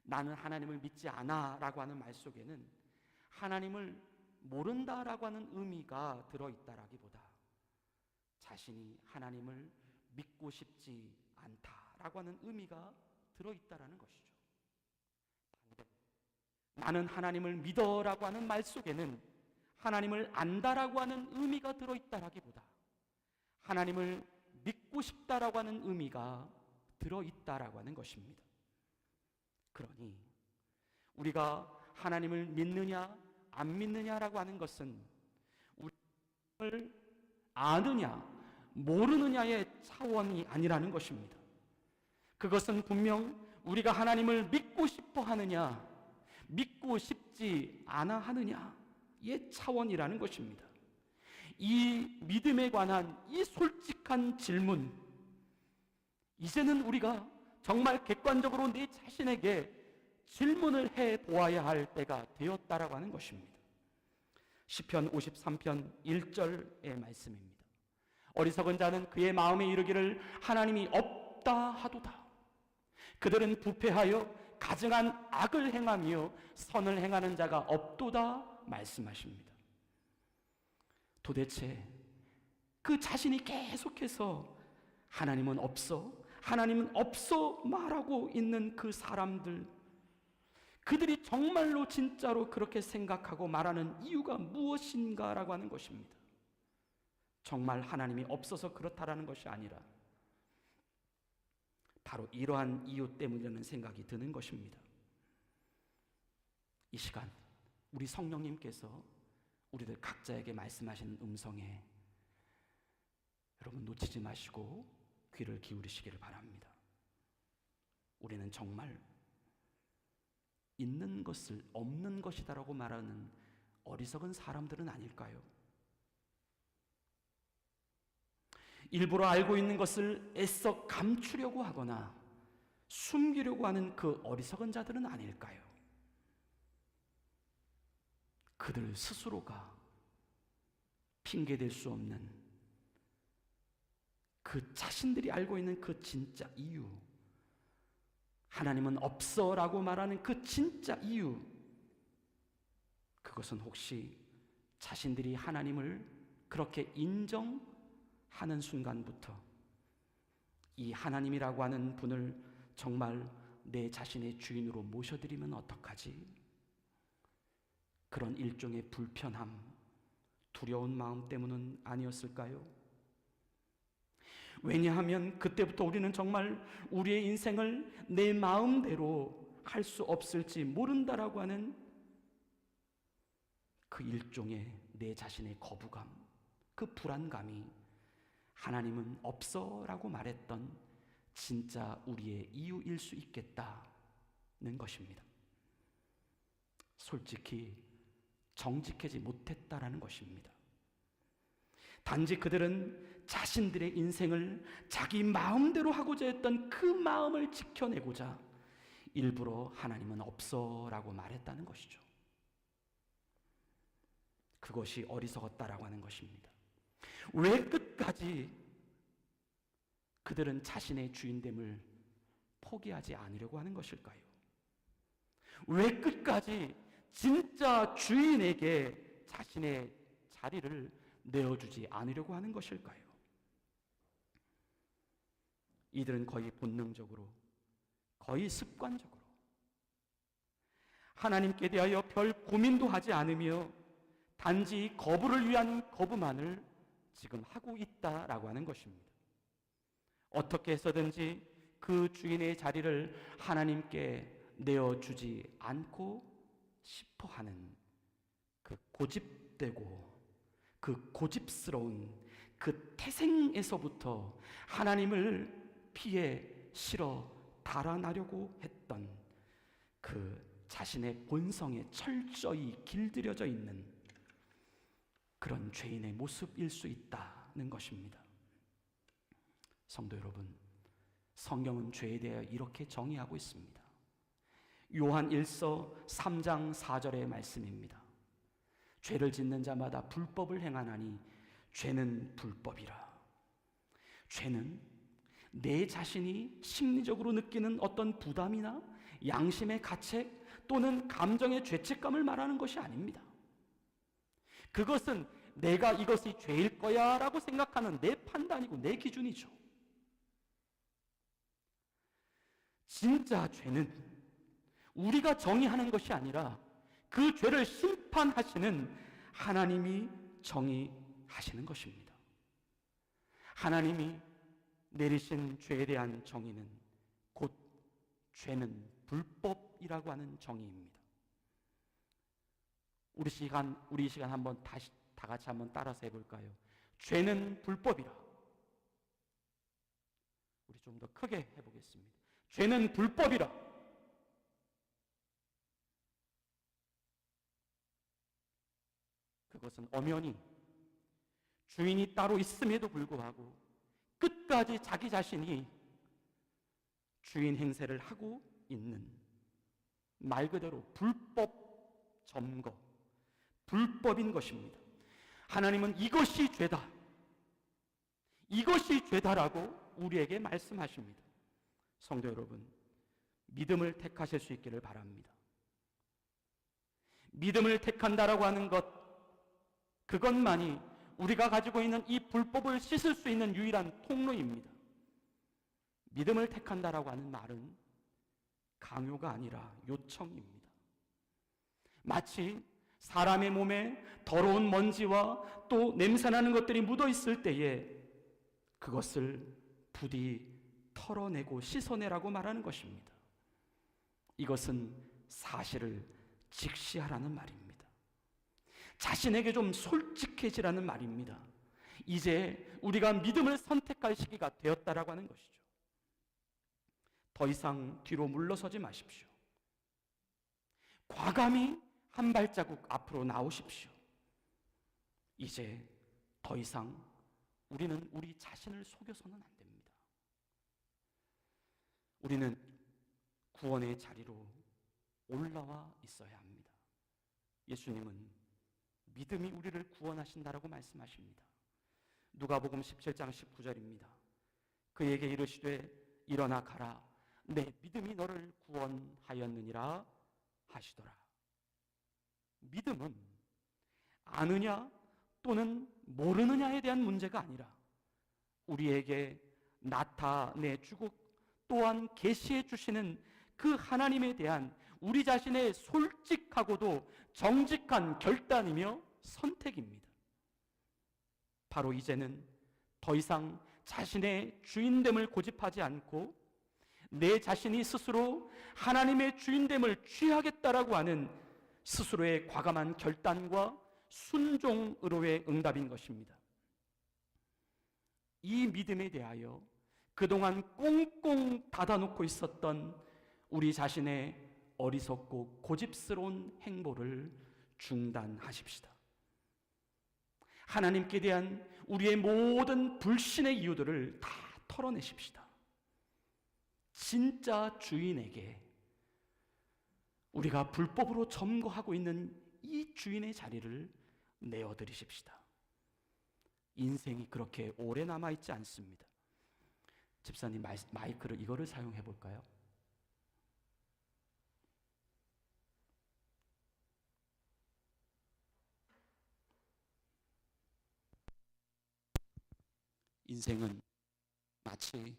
나는 하나님을 믿지 않아 라고 하는 말 속에는 하나님을 모른다라고 하는 의미가 들어있다라기보다 자신이 하나님을 믿고 싶지 않다라고 하는 의미가 들어있다라는 것이죠. 나는 하나님을 믿어라고 하는 말 속에는 하나님을 안다라고 하는 의미가 들어있다라기보다 하나님을 믿고 싶다라고 하는 의미가 들어있다라고 하는 것입니다. 그러니 우리가 하나님을 믿느냐 안 믿느냐라고 하는 것은 우리를 아느냐 모르느냐의 차원이 아니라는 것입니다. 그것은 분명 우리가 하나님을 믿고 싶어 하느냐 믿고 싶지 않아 하느냐의 차원이라는 것입니다. 이 믿음에 관한 이 솔직한 질문, 이제는 우리가 정말 객관적으로 내 자신에게 질문을 해 보아야 할 때가 되었다라고 하는 것입니다. 시편 53편 1절의 말씀입니다. 어리석은 자는 그의 마음에 이르기를 하나님이 없다 하도다. 그들은 부패하여 가증한 악을 행하며 선을 행하는 자가 없도다 말씀하십니다. 도대체 그 자신이 계속해서 하나님은 없어, 하나님은 없어 말하고 있는 그 사람들, 그들이 정말로 진짜로 그렇게 생각하고 말하는 이유가 무엇인가라고 하는 것입니다. 정말 하나님이 없어서 그렇다라는 것이 아니라 바로 이러한 이유 때문이라는 생각이 드는 것입니다. 이 시간 우리 성령님께서 우리들 각자에게 말씀하시는 음성에 여러분 놓치지 마시고 귀를 기울이시기를 바랍니다. 우리는 정말 있는 것을 없는 것이다라고 말하는 어리석은 사람들은 아닐까요? 일부러 알고 있는 것을 애써 감추려고 하거나 숨기려고 하는 그 어리석은 자들은 아닐까요? 그들 스스로가 핑계댈 수 없는 그 자신들이 알고 있는 그 진짜 이유, 하나님은 없어라고 말하는 그 진짜 이유, 그것은 혹시 자신들이 하나님을 그렇게 인정하는 순간부터 이 하나님이라고 하는 분을 정말 내 자신의 주인으로 모셔드리면 어떡하지? 그런 일종의 불편함, 두려운 마음 때문은 아니었을까요? 왜냐하면 그때부터 우리는 정말 우리의 인생을 내 마음대로 할 수 없을지 모른다라고 하는 그 일종의 내 자신의 거부감, 그 불안감이 하나님은 없어라고 말했던 진짜 우리의 이유일 수 있겠다는 것입니다. 솔직히 정직하지 못했다라는 것입니다. 단지 그들은 자신들의 인생을 자기 마음대로 하고자 했던 그 마음을 지켜내고자 일부러 하나님은 없어라고 말했다는 것이죠. 그것이 어리석었다라고 하는 것입니다. 왜 끝까지 그들은 자신의 주인됨을 포기하지 않으려고 하는 것일까요? 왜 끝까지 진짜 주인에게 자신의 자리를 내어주지 않으려고 하는 것일까요? 이들은 거의 본능적으로, 거의 습관적으로 하나님께 대하여 별 고민도 하지 않으며 단지 거부를 위한 거부만을 지금 하고 있다라고 하는 것입니다. 어떻게 해서든지 그 주인의 자리를 하나님께 내어주지 않고 싶어 하는 그 고집되고 그 고집스러운 그 태생에서부터 하나님을 피해 실어 달아나려고 했던 그 자신의 본성에 철저히 길들여져 있는 그런 죄인의 모습일 수 있다는 것입니다. 성도 여러분, 성경은 죄에 대하여 이렇게 정의하고 있습니다. 요한 1서 3장 4절의 말씀입니다. 죄를 짓는 자마다 불법을 행하나니 죄는 불법이라. 죄는 내 자신이 심리적으로 느끼는 어떤 부담이나 양심의 가책 또는 감정의 죄책감을 말하는 것이 아닙니다. 그것은 내가 이것이 죄일 거야 라고 생각하는 내 판단이고 내 기준이죠. 진짜 죄는 우리가 정의하는 것이 아니라 그 죄를 심판하시는 하나님이 정의하시는 것입니다. 하나님이 내리신 죄에 대한 정의는 곧 죄는 불법이라고 하는 정의입니다. 우리 시간 한번 다시 다 같이 한번 따라서 해볼까요? 죄는 불법이라. 우리 좀 더 크게 해보겠습니다. 죄는 불법이라. 그것은 엄연히 주인이 따로 있음에도 불구하고 끝까지 자기 자신이 주인 행세를 하고 있는, 말 그대로 불법 점거, 불법인 것입니다. 하나님은 이것이 죄다, 이것이 죄다라고 우리에게 말씀하십니다. 성도 여러분, 믿음을 택하실 수 있기를 바랍니다. 믿음을 택한다라고 하는 것, 그것만이 우리가 가지고 있는 이 불법을 씻을 수 있는 유일한 통로입니다. 믿음을 택한다라고 하는 말은 강요가 아니라 요청입니다. 마치 사람의 몸에 더러운 먼지와 또 냄새나는 것들이 묻어 있을 때에 그것을 부디 털어내고 씻어내라고 말하는 것입니다. 이것은 사실을 직시하라는 말입니다. 자신에게 좀 솔직해지라는 말입니다. 이제 우리가 믿음을 선택할 시기가 되었다라고 하는 것이죠. 더 이상 뒤로 물러서지 마십시오. 과감히 한 발자국 앞으로 나오십시오. 이제 더 이상 우리는 우리 자신을 속여서는 안 됩니다. 우리는 구원의 자리로 올라와 있어야 합니다. 예수님은 믿음이 우리를 구원하신다라고 말씀하십니다. 누가복음 17장 19절입니다. 그에게 이르시되 일어나 가라, 내 믿음이 너를 구원하였느니라 하시더라. 믿음은 아느냐 또는 모르느냐에 대한 문제가 아니라 우리에게 나타내주고 또한 계시해 주시는 그 하나님에 대한 우리 자신의 솔직하고도 정직한 결단이며 선택입니다. 바로 이제는 더 이상 자신의 주인됨을 고집하지 않고 내 자신이 스스로 하나님의 주인됨을 취하겠다라고 하는 스스로의 과감한 결단과 순종으로의 응답인 것입니다. 이 믿음에 대하여 그동안 꽁꽁 닫아놓고 있었던 우리 자신의 어리석고 고집스러운 행보를 중단하십시다. 하나님께 대한 우리의 모든 불신의 이유들을 다 털어내십시다. 진짜 주인에게 우리가 불법으로 점거하고 있는 이 주인의 자리를 내어드리십시다. 인생이 그렇게 오래 남아있지 않습니다. 집사님 마이크를 이거를 사용해 볼까요? 인생은 마치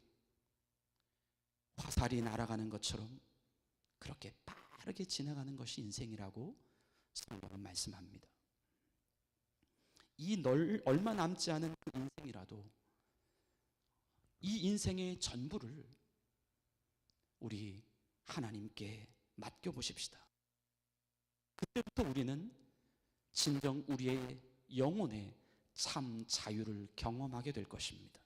화살이 날아가는 것처럼 그렇게 빠르게 지나가는 것이 인생이라고 성경은 말씀합니다. 얼마 남지 않은 그 인생이라도 이 인생의 전부를 우리 하나님께 맡겨보십시다. 그때부터 우리는 진정 우리의 영혼의 참 자유를 경험하게 될 것입니다.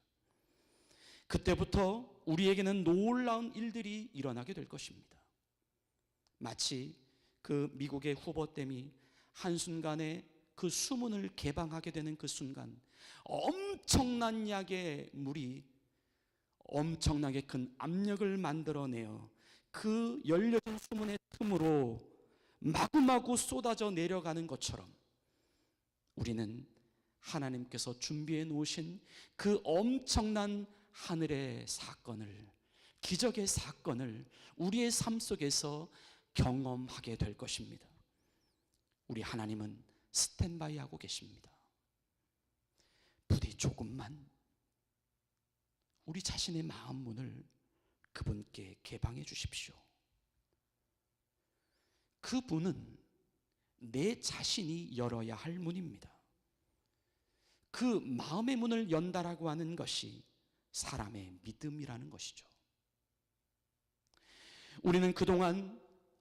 그때부터 우리에게는 놀라운 일들이 일어나게 될 것입니다. 마치 그 미국의 후보댐이 한순간에 그 수문을 개방하게 되는 그 순간 엄청난 양의 물이 엄청나게 큰 압력을 만들어내어 그 열려진 수문의 틈으로 마구마구 쏟아져 내려가는 것처럼 우리는 하나님께서 준비해 놓으신 그 엄청난 하늘의 사건을, 기적의 사건을 우리의 삶 속에서 경험하게 될 것입니다. 우리 하나님은 스탠바이 하고 계십니다. 부디 조금만 우리 자신의 마음 문을 그분께 개방해 주십시오. 그 문은 내 자신이 열어야 할 문입니다. 그 마음의 문을 연다라고 하는 것이 사람의 믿음이라는 것이죠. 우리는 그동안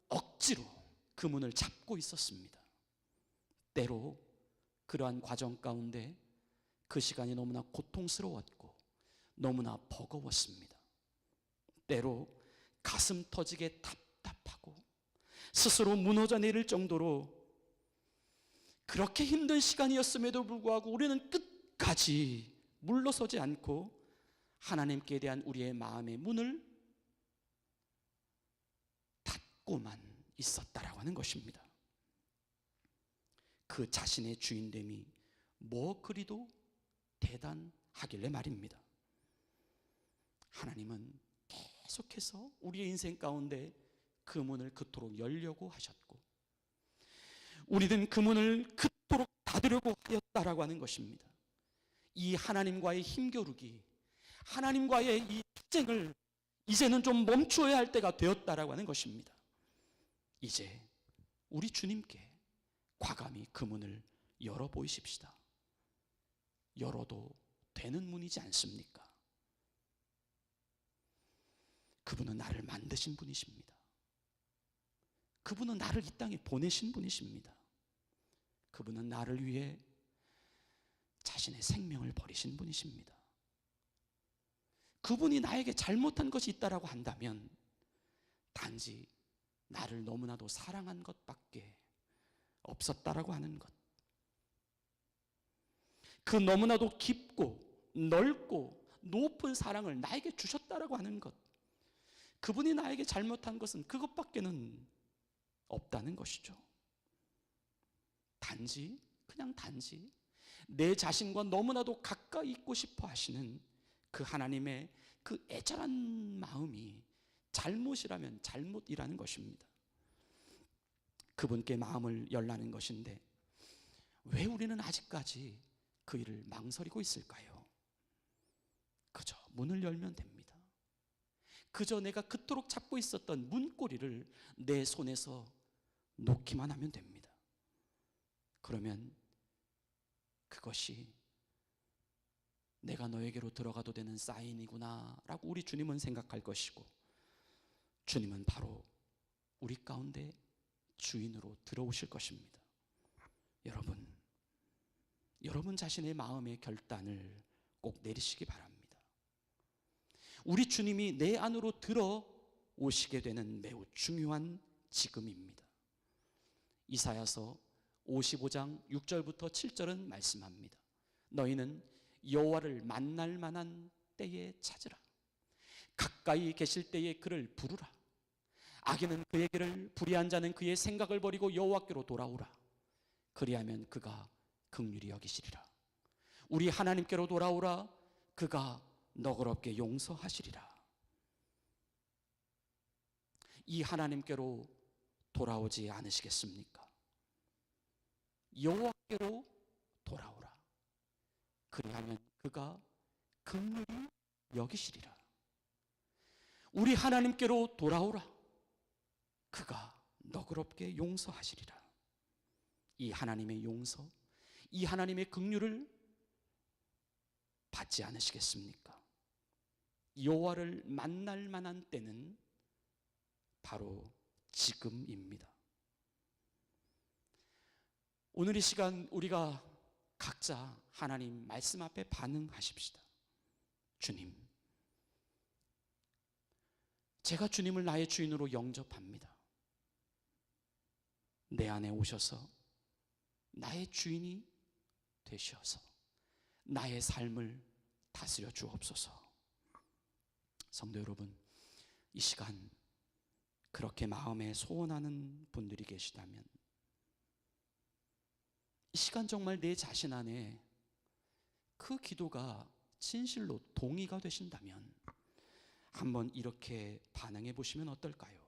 억지로 그 문을 잡고 있었습니다. 때로 그러한 과정 가운데 그 시간이 너무나 고통스러웠고 너무나 버거웠습니다. 때로 가슴 터지게 답답하고 스스로 무너져 내릴 정도로 그렇게 힘든 시간이었음에도 불구하고 우리는 끝까지 물러서지 않고 하나님께 대한 우리의 마음의 문을 닫고만 있었다라고 하는 것입니다. 그 자신의 주인됨이 뭐 그리도 대단하길래 말입니다. 하나님은 계속해서 우리의 인생 가운데 그 문을 그토록 열려고 하셨고 우리는 그 문을 그토록 닫으려고 하였다라고 하는 것입니다. 이 하나님과의 힘겨루기, 하나님과의 이 투쟁을 이제는 좀 멈추어야 할 때가 되었다라고 하는 것입니다. 이제 우리 주님께 과감히 그 문을 열어 보이십시다. 열어도 되는 문이지 않습니까? 그분은 나를 만드신 분이십니다. 그분은 나를 이 땅에 보내신 분이십니다. 그분은 나를 위해 자신의 생명을 버리신 분이십니다. 그분이 나에게 잘못한 것이 있다라고 한다면 단지 나를 너무나도 사랑한 것밖에 없었다라고 하는 것. 그 너무나도 깊고 넓고 높은 사랑을 나에게 주셨다라고 하는 것. 그분이 나에게 잘못한 것은 그것밖에는 없다는 것이죠. 그냥 단지 내 자신과 너무나도 가까이 있고 싶어 하시는 그 하나님의 그 애절한 마음이 잘못이라면 잘못이라는 것입니다. 그분께 마음을 열라는 것인데 왜 우리는 아직까지 그 일을 망설이고 있을까요? 그저 문을 열면 됩니다. 그저 내가 그토록 잡고 있었던 문고리를 내 손에서 놓기만 하면 됩니다. 그러면 그것이 내가 너에게로 들어가도 되는 사인이구나 라고 우리 주님은 생각할 것이고 주님은 바로 우리 가운데 주인으로 들어오실 것입니다. 여러분 자신의 마음의 결단을 꼭 내리시기 바랍니다. 우리 주님이 내 안으로 들어오시게 되는 매우 중요한 지금입니다. 이사야서 55장 6절부터 7절은 말씀합니다. 너희는 여호와를 만날 만한 때에 찾으라. 가까이 계실 때에 그를 부르라. 악인은 그의 길을, 불의한 자는 그의 생각을 버리고 여호와께로 돌아오라. 그리하면 그가 긍휼히 여기시리라. 우리 하나님께로 돌아오라. 그가 너그럽게 용서하시리라. 이 하나님께로 돌아오지 않으시겠습니까? 여호와께로 돌아오라. 그리하면 그가 긍휼히 여기시리라. 우리 하나님께로 돌아오라. 그가 너그럽게 용서하시리라. 이 하나님의 용서, 이 하나님의 긍휼을 받지 않으시겠습니까? 여호와를 만날 만한 때는 바로 지금입니다. 오늘 이 시간 우리가 각자 하나님 말씀 앞에 반응하십시다. 주님, 제가 주님을 나의 주인으로 영접합니다. 내 안에 오셔서 나의 주인이 되셔서 나의 삶을 다스려 주옵소서. 성도 여러분, 이 시간 그렇게 마음에 소원하는 분들이 계시다면, 이 시간 정말 내 자신 안에 그 기도가 진실로 동의가 되신다면 한번 이렇게 반응해 보시면 어떨까요?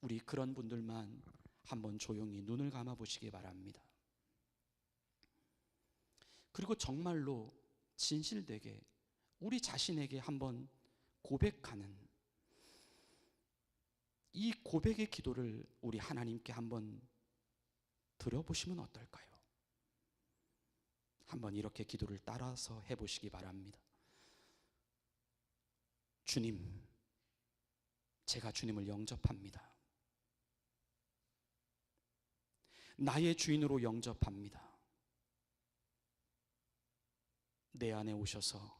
우리 그런 분들만 한번 조용히 눈을 감아 보시기 바랍니다. 그리고 정말로 진실되게 우리 자신에게 한번 고백하는 이 고백의 기도를 우리 하나님께 한번 들어보시면 어떨까요? 한번 이렇게 기도를 따라서 해보시기 바랍니다. 주님, 제가 주님을 영접합니다. 나의 주인으로 영접합니다. 내 안에 오셔서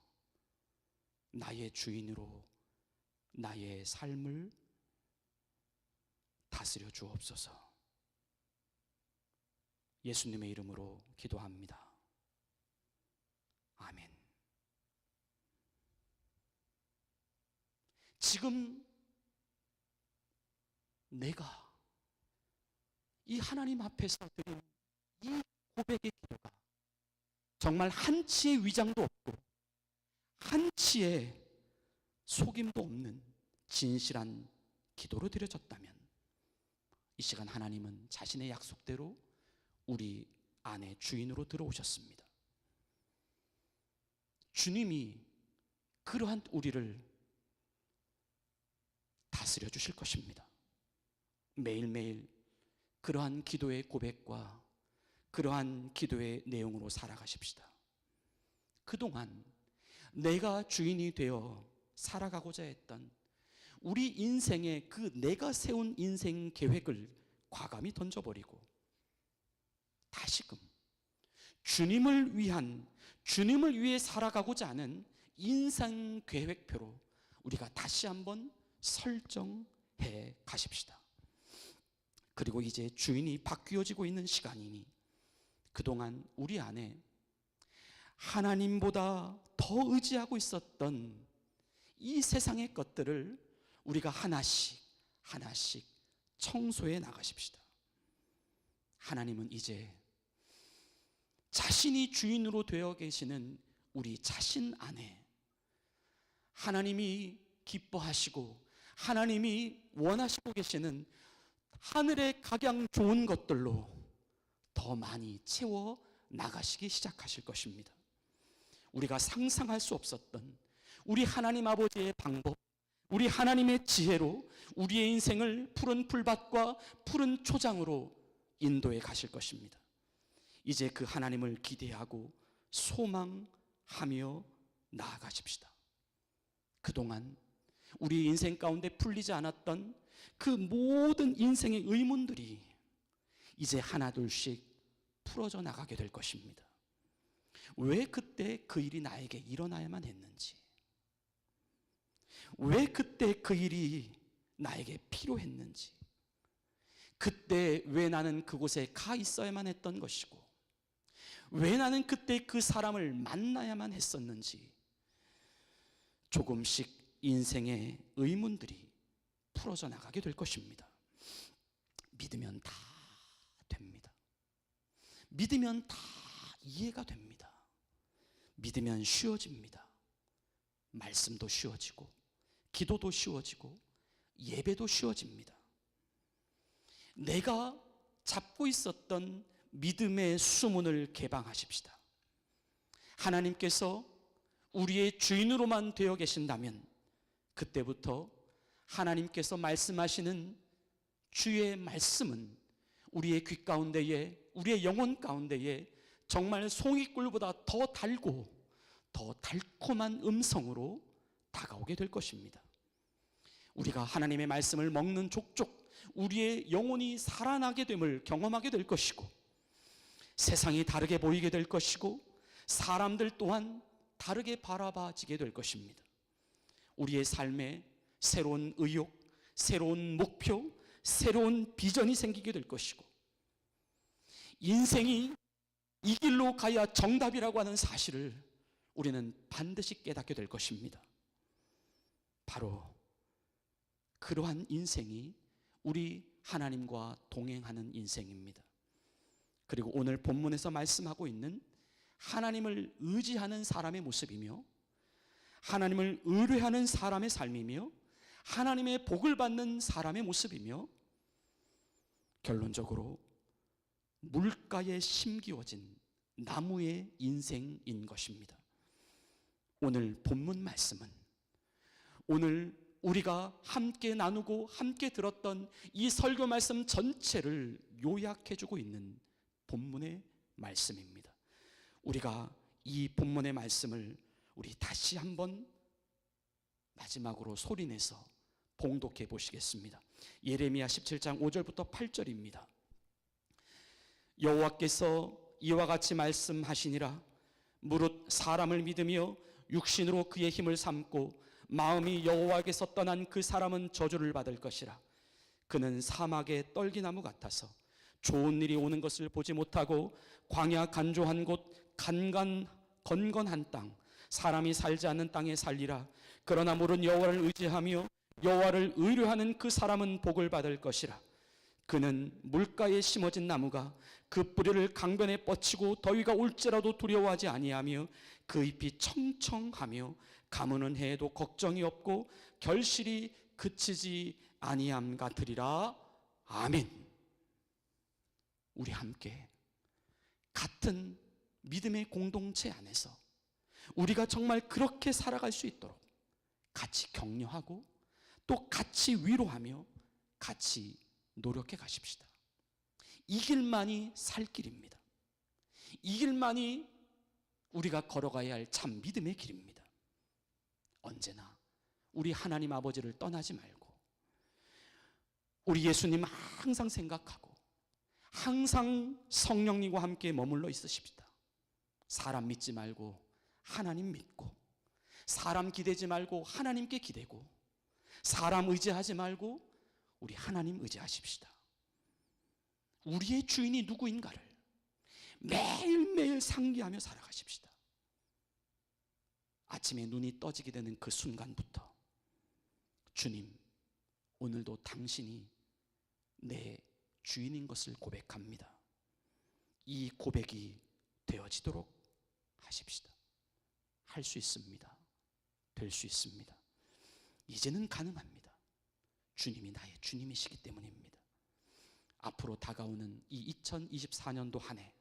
나의 주인으로 나의 삶을 다스려 주옵소서. 예수님의 이름으로 기도합니다. 아멘. 지금 내가 이 하나님 앞에서 드린 이 고백의 기도가 정말 한치의 위장도 없고 한치의 속임도 없는 진실한 기도로 드려졌다면, 이 시간 하나님은 자신의 약속대로 우리 안에 주인으로 들어오셨습니다. 주님이 그러한 우리를 다스려 주실 것입니다. 매일매일 그러한 기도의 고백과 그러한 기도의 내용으로 살아가십시다. 그동안 내가 주인이 되어 살아가고자 했던 우리 인생의 그 내가 세운 인생 계획을 과감히 던져버리고 다시금 주님을 위해 살아가고자 하는 인생 계획표로 우리가 다시 한번 설정해 가십시다. 그리고 이제 주인이 바뀌어지고 있는 시간이니 그동안 우리 안에 하나님보다 더 의지하고 있었던 이 세상의 것들을 우리가 하나씩 청소해 나가십시다. 하나님은 이제 자신이 주인으로 되어 계시는 우리 자신 안에 하나님이 기뻐하시고 하나님이 원하시고 계시는 하늘의 각양 좋은 것들로 더 많이 채워 나가시기 시작하실 것입니다. 우리가 상상할 수 없었던 우리 하나님 아버지의 방법, 우리 하나님의 지혜로 우리의 인생을 푸른 풀밭과 푸른 초장으로 인도해 가실 것입니다. 이제 그 하나님을 기대하고 소망하며 나아가십시다. 그동안 우리 인생 가운데 풀리지 않았던 그 모든 인생의 의문들이 이제 하나둘씩 풀어져 나가게 될 것입니다. 왜 그때 그 일이 나에게 일어나야만 했는지, 왜 그때 그 일이 나에게 필요했는지, 그때 왜 나는 그곳에 가 있어야만 했던 것이고, 왜 나는 그때 그 사람을 만나야만 했었는지, 조금씩 인생의 의문들이 풀어져 나가게 될 것입니다. 믿으면 다 됩니다. 믿으면 다 이해가 됩니다. 믿으면 쉬워집니다. 말씀도 쉬워지고, 기도도 쉬워지고, 예배도 쉬워집니다. 내가 잡고 있었던 믿음의 수문을 개방하십시다. 하나님께서 우리의 주인으로만 되어 계신다면 그때부터 하나님께서 말씀하시는 주의 말씀은 우리의 귀 가운데에, 우리의 영혼 가운데에 정말 송이꿀보다 더 달고 더 달콤한 음성으로 다가오게 될 것입니다. 우리가 하나님의 말씀을 먹는 족족 우리의 영혼이 살아나게 됨을 경험하게 될 것이고, 세상이 다르게 보이게 될 것이고, 사람들 또한 다르게 바라봐지게 될 것입니다. 우리의 삶에 새로운 의욕, 새로운 목표, 새로운 비전이 생기게 될 것이고, 인생이 이 길로 가야 정답이라고 하는 사실을 우리는 반드시 깨닫게 될 것입니다. 바로 그러한 인생이 우리 하나님과 동행하는 인생입니다. 그리고 오늘 본문에서 말씀하고 있는 하나님을 의지하는 사람의 모습이며, 하나님을 의뢰하는 사람의 삶이며, 하나님의 복을 받는 사람의 모습이며, 결론적으로 물가에 심기워진 나무의 인생인 것입니다. 오늘 본문 말씀은 오늘 우리가 함께 나누고 함께 들었던 이 설교 말씀 전체를 요약해주고 있는 본문의 말씀입니다. 우리가 이 본문의 말씀을 우리 다시 한번 마지막으로 소리내서 봉독해 보시겠습니다. 예레미야 17장 5절부터 8절입니다. 여호와께서 이와 같이 말씀하시니라. 무릇 사람을 믿으며 육신으로 그의 힘을 삼고 마음이 여호와께서 떠난 그 사람은 저주를 받을 것이라. 그는 사막의 떨기나무 같아서 좋은 일이 오는 것을 보지 못하고 광야 간조한 곳 건건한 땅, 사람이 살지 않는 땅에 살리라. 그러나 물은 여호와를 의지하며 여호와를 의뢰하는 그 사람은 복을 받을 것이라. 그는 물가에 심어진 나무가 그 뿌리를 강변에 뻗치고 더위가 올지라도 두려워하지 아니하며 그 잎이 청청하며 가무는 해에도 걱정이 없고 결실이 그치지 아니함 같으리라. 아멘. 우리 함께 같은 믿음의 공동체 안에서 우리가 정말 그렇게 살아갈 수 있도록 같이 격려하고 또 같이 위로하며 같이 노력해 가십시다. 이 길만이 살 길입니다. 이 길만이 우리가 걸어가야 할 참 믿음의 길입니다. 언제나 우리 하나님 아버지를 떠나지 말고 우리 예수님 항상 생각하고 항상 성령님과 함께 머물러 있으십시다. 사람 믿지 말고 하나님 믿고, 사람 기대지 말고 하나님께 기대고, 사람 의지하지 말고 우리 하나님 의지하십시다. 우리의 주인이 누구인가를 매일매일 상기하며 살아가십시다. 아침에 눈이 떠지게 되는 그 순간부터 주님, 오늘도 당신이 내 주인인 것을 고백합니다. 이 고백이 되어지도록 하십시다. 할 수 있습니다. 될 수 있습니다. 이제는 가능합니다. 주님이 나의 주님이시기 때문입니다. 앞으로 다가오는 이 2024년도 한 해,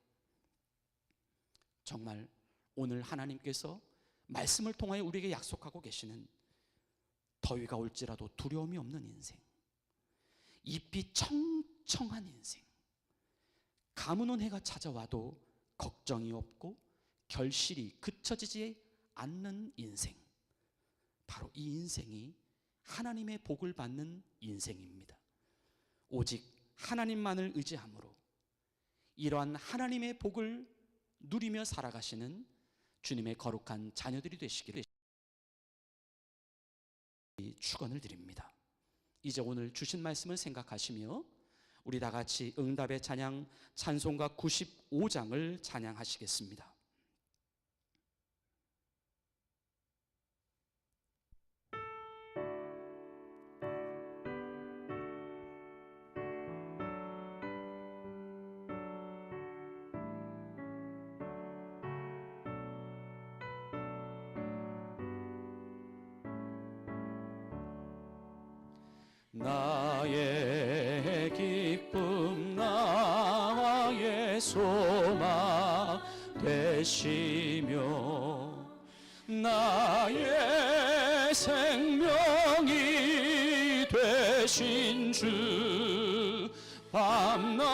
정말 오늘 하나님께서 말씀을 통하여 우리에게 약속하고 계시는 더위가 올지라도 두려움이 없는 인생, 잎이 청청한 인생, 가무는 해가 찾아와도 걱정이 없고 결실이 그쳐지지 않는 인생, 바로 이 인생이 하나님의 복을 받는 인생입니다. 오직 하나님만을 의지함으로 이러한 하나님의 복을 누리며 살아가시는 주님의 거룩한 자녀들이 되시기를 축원을 드립니다. 이제 오늘 주신 말씀을 생각하시며 우리 다 같이 응답의 찬양 찬송가 95장을 찬양하시겠습니다. 나의 기쁨 나의 소망 되시며 나의 생명이 되신 주 밤낮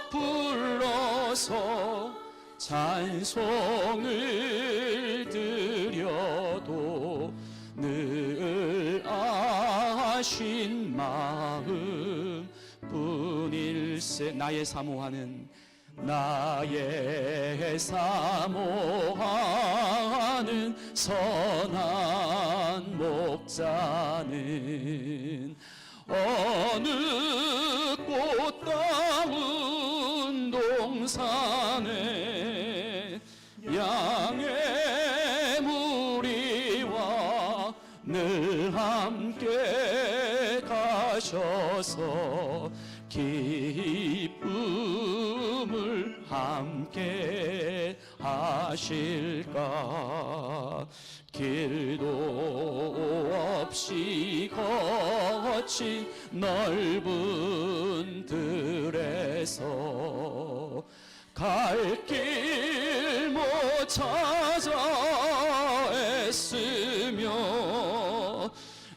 불러서 찬송을 드려도 늘 아신 마음 뿐일세. 나의 사모하는 선한 목자는 어느 꽃다운 동산에 양의 무리와 늘 함께 가셔서 기쁨을 함께 하실까. 길도 없이 거친 넓은 들에서 갈 길 못 찾아 애쓰며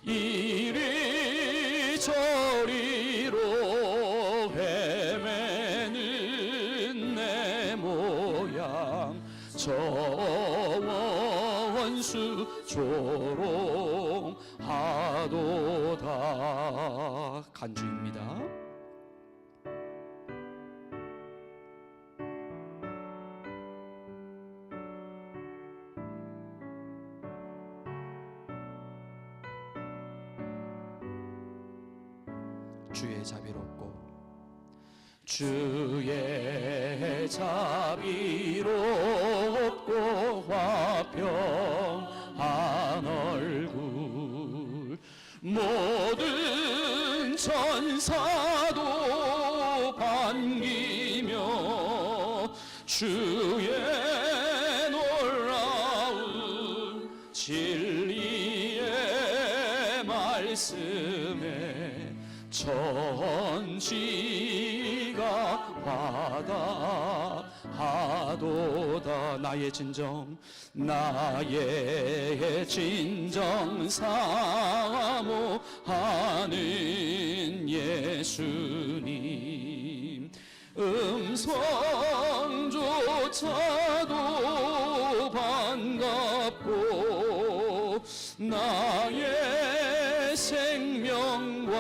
이리 저리로 헤매는 내 모양 저 원수 조롱하도다. 간주입니다. 주의 자비롭고 주의 자비롭고 화평한 얼굴 모든 천사도 반기며 주의 놀라운 진리의 말씀에 천지가 바다하도다. 나의 진정 사모하는 예수님 음성조차도 반갑고 나의 생명과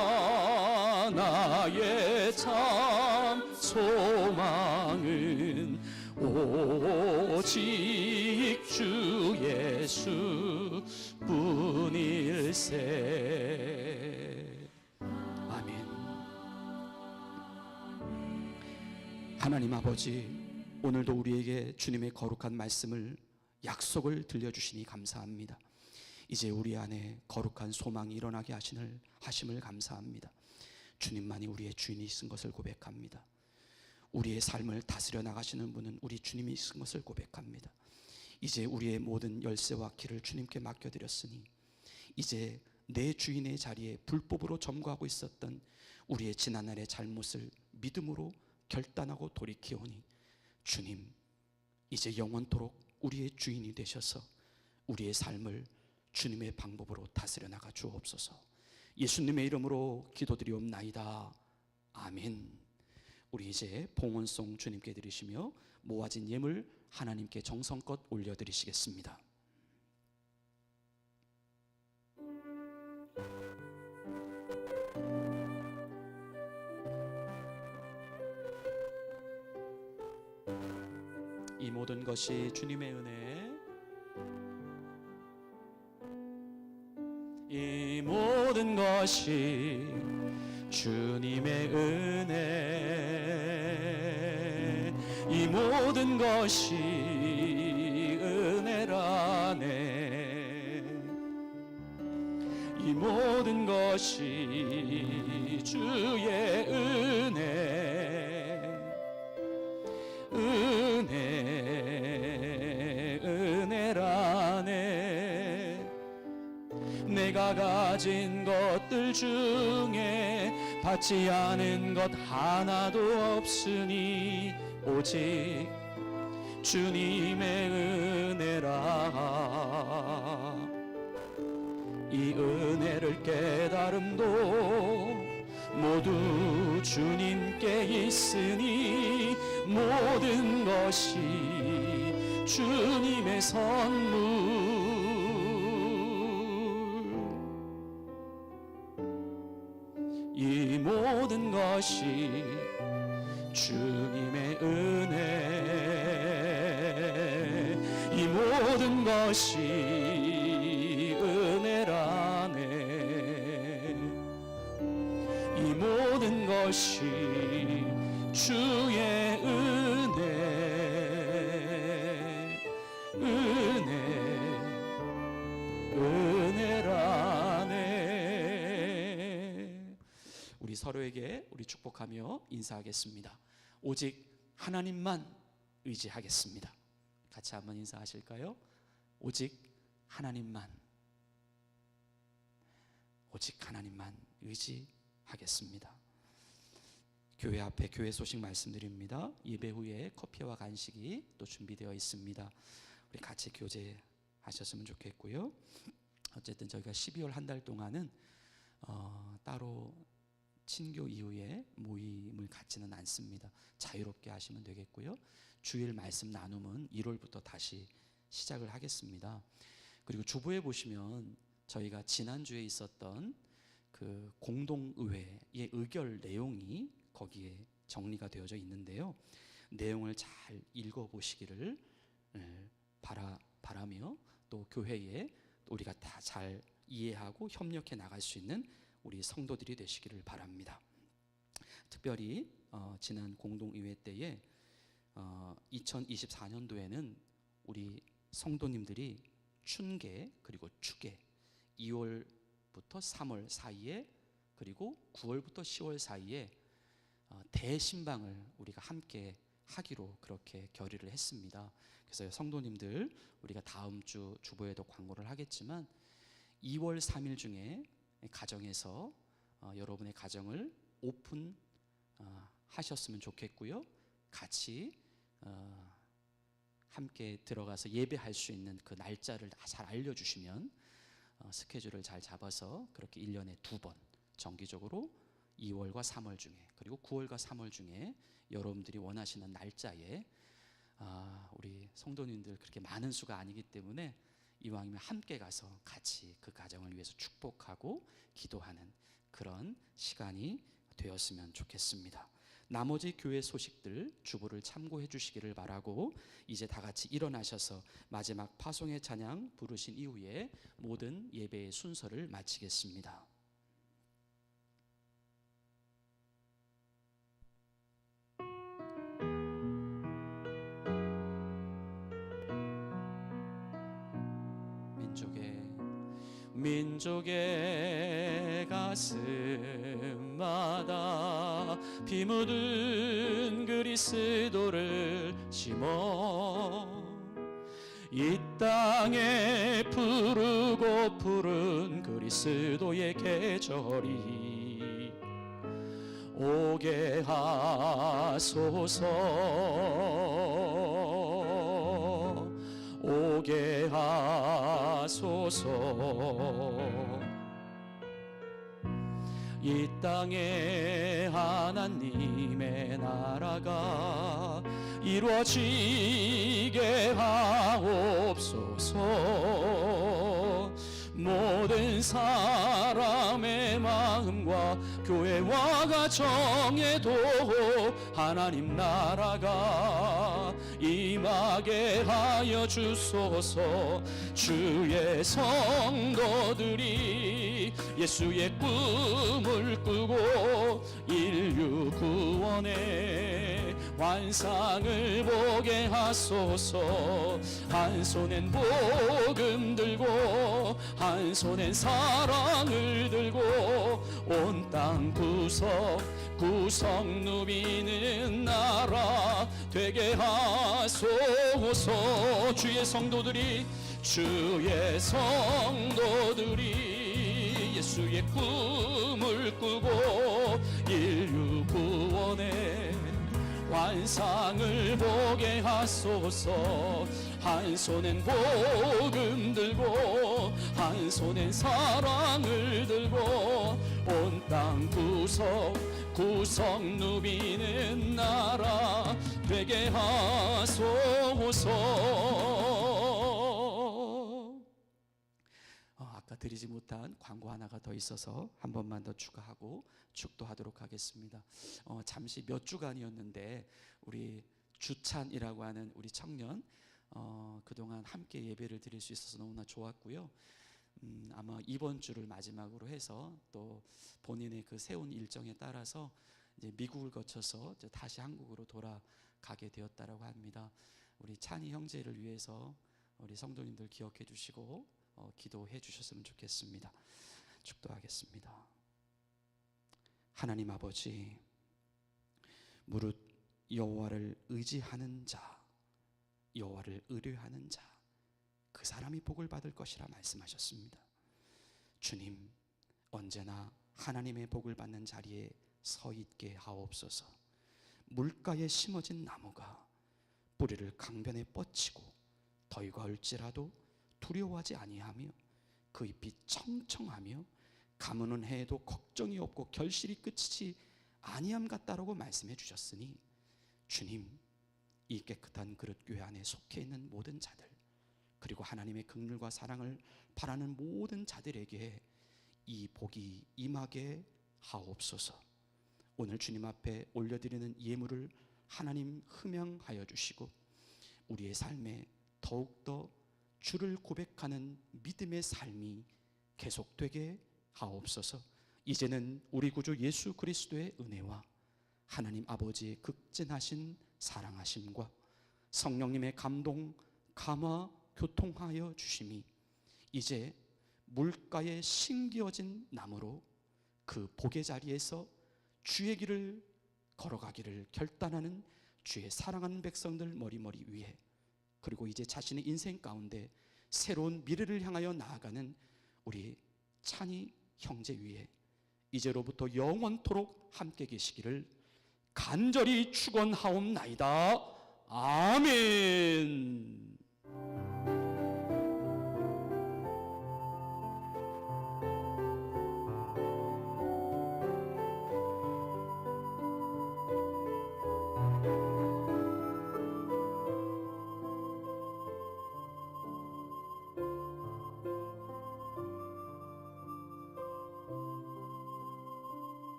나의 참 소망은 오직 주 예수 뿐일세. 아멘. 하나님 아버지, 오늘도 우리에게 주님의 거룩한 말씀을 약속을 들려주시니 감사합니다. 이제 우리 안에 거룩한 소망이 일어나게 하심을 감사합니다. 주님만이 우리의 주인이신 것을 고백합니다. 우리의 삶을 다스려 나가시는 분은 우리 주님이신 것을 고백합니다. 이제 우리의 모든 열쇠와 길을 주님께 맡겨드렸으니 이제 내 주인의 자리에 불법으로 점거하고 있었던 우리의 지난날의 잘못을 믿음으로 결단하고 돌이키오니 주님, 이제 영원토록 우리의 주인이 되셔서 우리의 삶을 주님의 방법으로 다스려 나가 주옵소서. 예수님의 이름으로 기도드리옵나이다. 아멘. 우리 이제 봉헌송 주님께 드리시며 모아진 예물 하나님께 정성껏 올려드리시겠습니다. 이 모든 것이 주님의 은혜, 이 모든 것이 주님의 은혜, 이 모든 것이 은혜라네. 이 모든 것이 주의 은혜라네. 내가 가진 가진 것들 중에 받지 않은 것 하나도 없으니 오직 주님의 은혜라. 이 은혜를 깨달음도 모두 주님께 있으니 모든 것이 주님의 선물. 이 모든 것이 주님의 은혜. 이 모든 것이 은혜라네. 이 모든 것이 주의 은혜라네. 우리 서로에게 우리 축복하며 인사하겠습니다. 오직 하나님만 의지하겠습니다. 같이 한번 인사하실까요? 오직 하나님만, 오직 하나님만 의지하겠습니다. 교회 앞에 교회 소식 말씀드립니다. 예배 후에 커피와 간식이 또 준비되어 있습니다. 우리 같이 교제하셨으면 좋겠고요. 어쨌든 저희가 12월 한 달 동안은 따로 친교 이후에 모임을 갖지는 않습니다. 자유롭게 하시면 되겠고요. 주일 말씀 나눔은 1월부터 다시 시작을 하겠습니다. 그리고 주보에 보시면 저희가 지난주에 있었던 그 공동의회의 의결 내용이 거기에 정리가 되어져 있는데요. 내용을 잘 읽어보시기를 바라며 또 교회에 우리가 다 잘 이해하고 협력해 나갈 수 있는 우리 성도들이 되시기를 바랍니다. 특별히 지난 공동의회 때에 2024년도에는 우리 성도님들이 춘계 그리고 추계 2월부터 3월 사이에 그리고 9월부터 10월 사이에 대신방을 우리가 함께 하기로 그렇게 결의를 했습니다. 그래서 성도님들 우리가 다음 주 주보에도 광고를 하겠지만 2월 3일 중에 가정에서 여러분의 가정을 오픈 하셨으면 좋겠고요. 같이 함께 들어가서 예배할 수 있는 그 날짜를 잘 알려주시면 스케줄을 잘 잡아서 그렇게 1년에 2번 정기적으로 2월과 3월 중에 그리고 9월과 3월 중에 여러분들이 원하시는 날짜에 우리 성도님들 그렇게 많은 수가 아니기 때문에 이왕이면 함께 가서 같이 그 가정을 위해서 축복하고 기도하는 그런 시간이 되었으면 좋겠습니다. 나머지 교회 소식들 주보를 참고해 주시기를 바라고 이제 다 같이 일어나셔서 마지막 파송의 찬양 부르신 이후에 모든 예배의 순서를 마치겠습니다. 민족의 가슴마다 피 묻은 그리스도를 심어 이 땅에 푸르고 푸른 그리스도의 계절이 오게 하소서 오게 하소서. 이 땅에 하나님의 나라가 이루어지게 하옵소서. 모든 사람의 마음과 교회와 가정에도 하나님 나라가 임하게 하여 주소서. 주의 성도들이 예수의 꿈을 꾸고 인류 구원의 환상을 보게 하소서. 한 손엔 복음 들고 한 손엔 사랑을 들고 온 땅 구석 누비는 나라 되게 하소서. 주의 성도들이 예수의 꿈을 꾸고 인류 구원의 완상을 보게 하소서. 한 손엔 복음 들고 한 손엔 사랑을 들고 온 땅 구석 누비는 나라 되게 하소서. 아까 드리지 못한 광고 하나가 더 있어서 한 번만 더 추가하고 축도하도록 하겠습니다. 잠시 몇 주간이었는데 우리 주찬이라고 하는 우리 청년 그동안 함께 예배를 드릴 수 있어서 너무나 좋았고요. 아마 이번 주를 마지막으로 해서 또 본인의 그 세운 일정에 따라서 이제 미국을 거쳐서 이제 다시 한국으로 돌아가게 되었다라고 합니다. 우리 찬이 형제를 위해서 우리 성도님들 기억해 주시고 기도해 주셨으면 좋겠습니다. 축도하겠습니다. 하나님 아버지, 무릇 여호와를 의지하는 자, 여호와를 의뢰하는 자, 그 사람이 복을 받을 것이라 말씀하셨습니다. 주님, 언제나 하나님의 복을 받는 자리에 서 있게 하옵소서. 물가에 심어진 나무가 뿌리를 강변에 뻗치고 더위가 올지라도 두려워하지 아니하며 그 잎이 청청하며 가무는 해에도 걱정이 없고 결실이 끝이지 아니함 같다라고 말씀해 주셨으니, 주님, 이 깨끗한 그릇 교회 안에 속해 있는 모든 자들, 그리고 하나님의 긍휼과 사랑을 바라는 모든 자들에게 이 복이 임하게 하옵소서. 오늘 주님 앞에 올려드리는 예물을 하나님 흠양하여 주시고 우리의 삶에 더욱더 주를 고백하는 믿음의 삶이 계속되게 하옵소서. 이제는 우리 구주 예수 그리스도의 은혜와 하나님 아버지의 극진하신 사랑하심과 성령님의 감동, 감화, 교통하여 주심이 이제 물가에 심기어진 나무로 그 복의 자리에서 주의 길을 걸어가기를 결단하는 주의 사랑하는 백성들 머리머리 위에, 그리고 이제 자신의 인생 가운데 새로운 미래를 향하여 나아가는 우리 찬이 형제 위에 이제로부터 영원토록 함께 계시기를 간절히 축원하옵나이다. 아멘.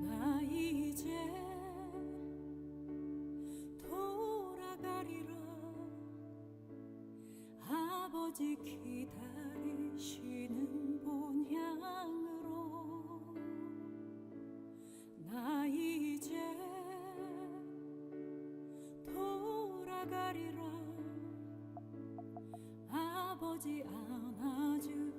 나 이제 돌아가리라. 아버지 기다리시는 본향으로. 나 이제 돌아가리라. 아버지 안아주시는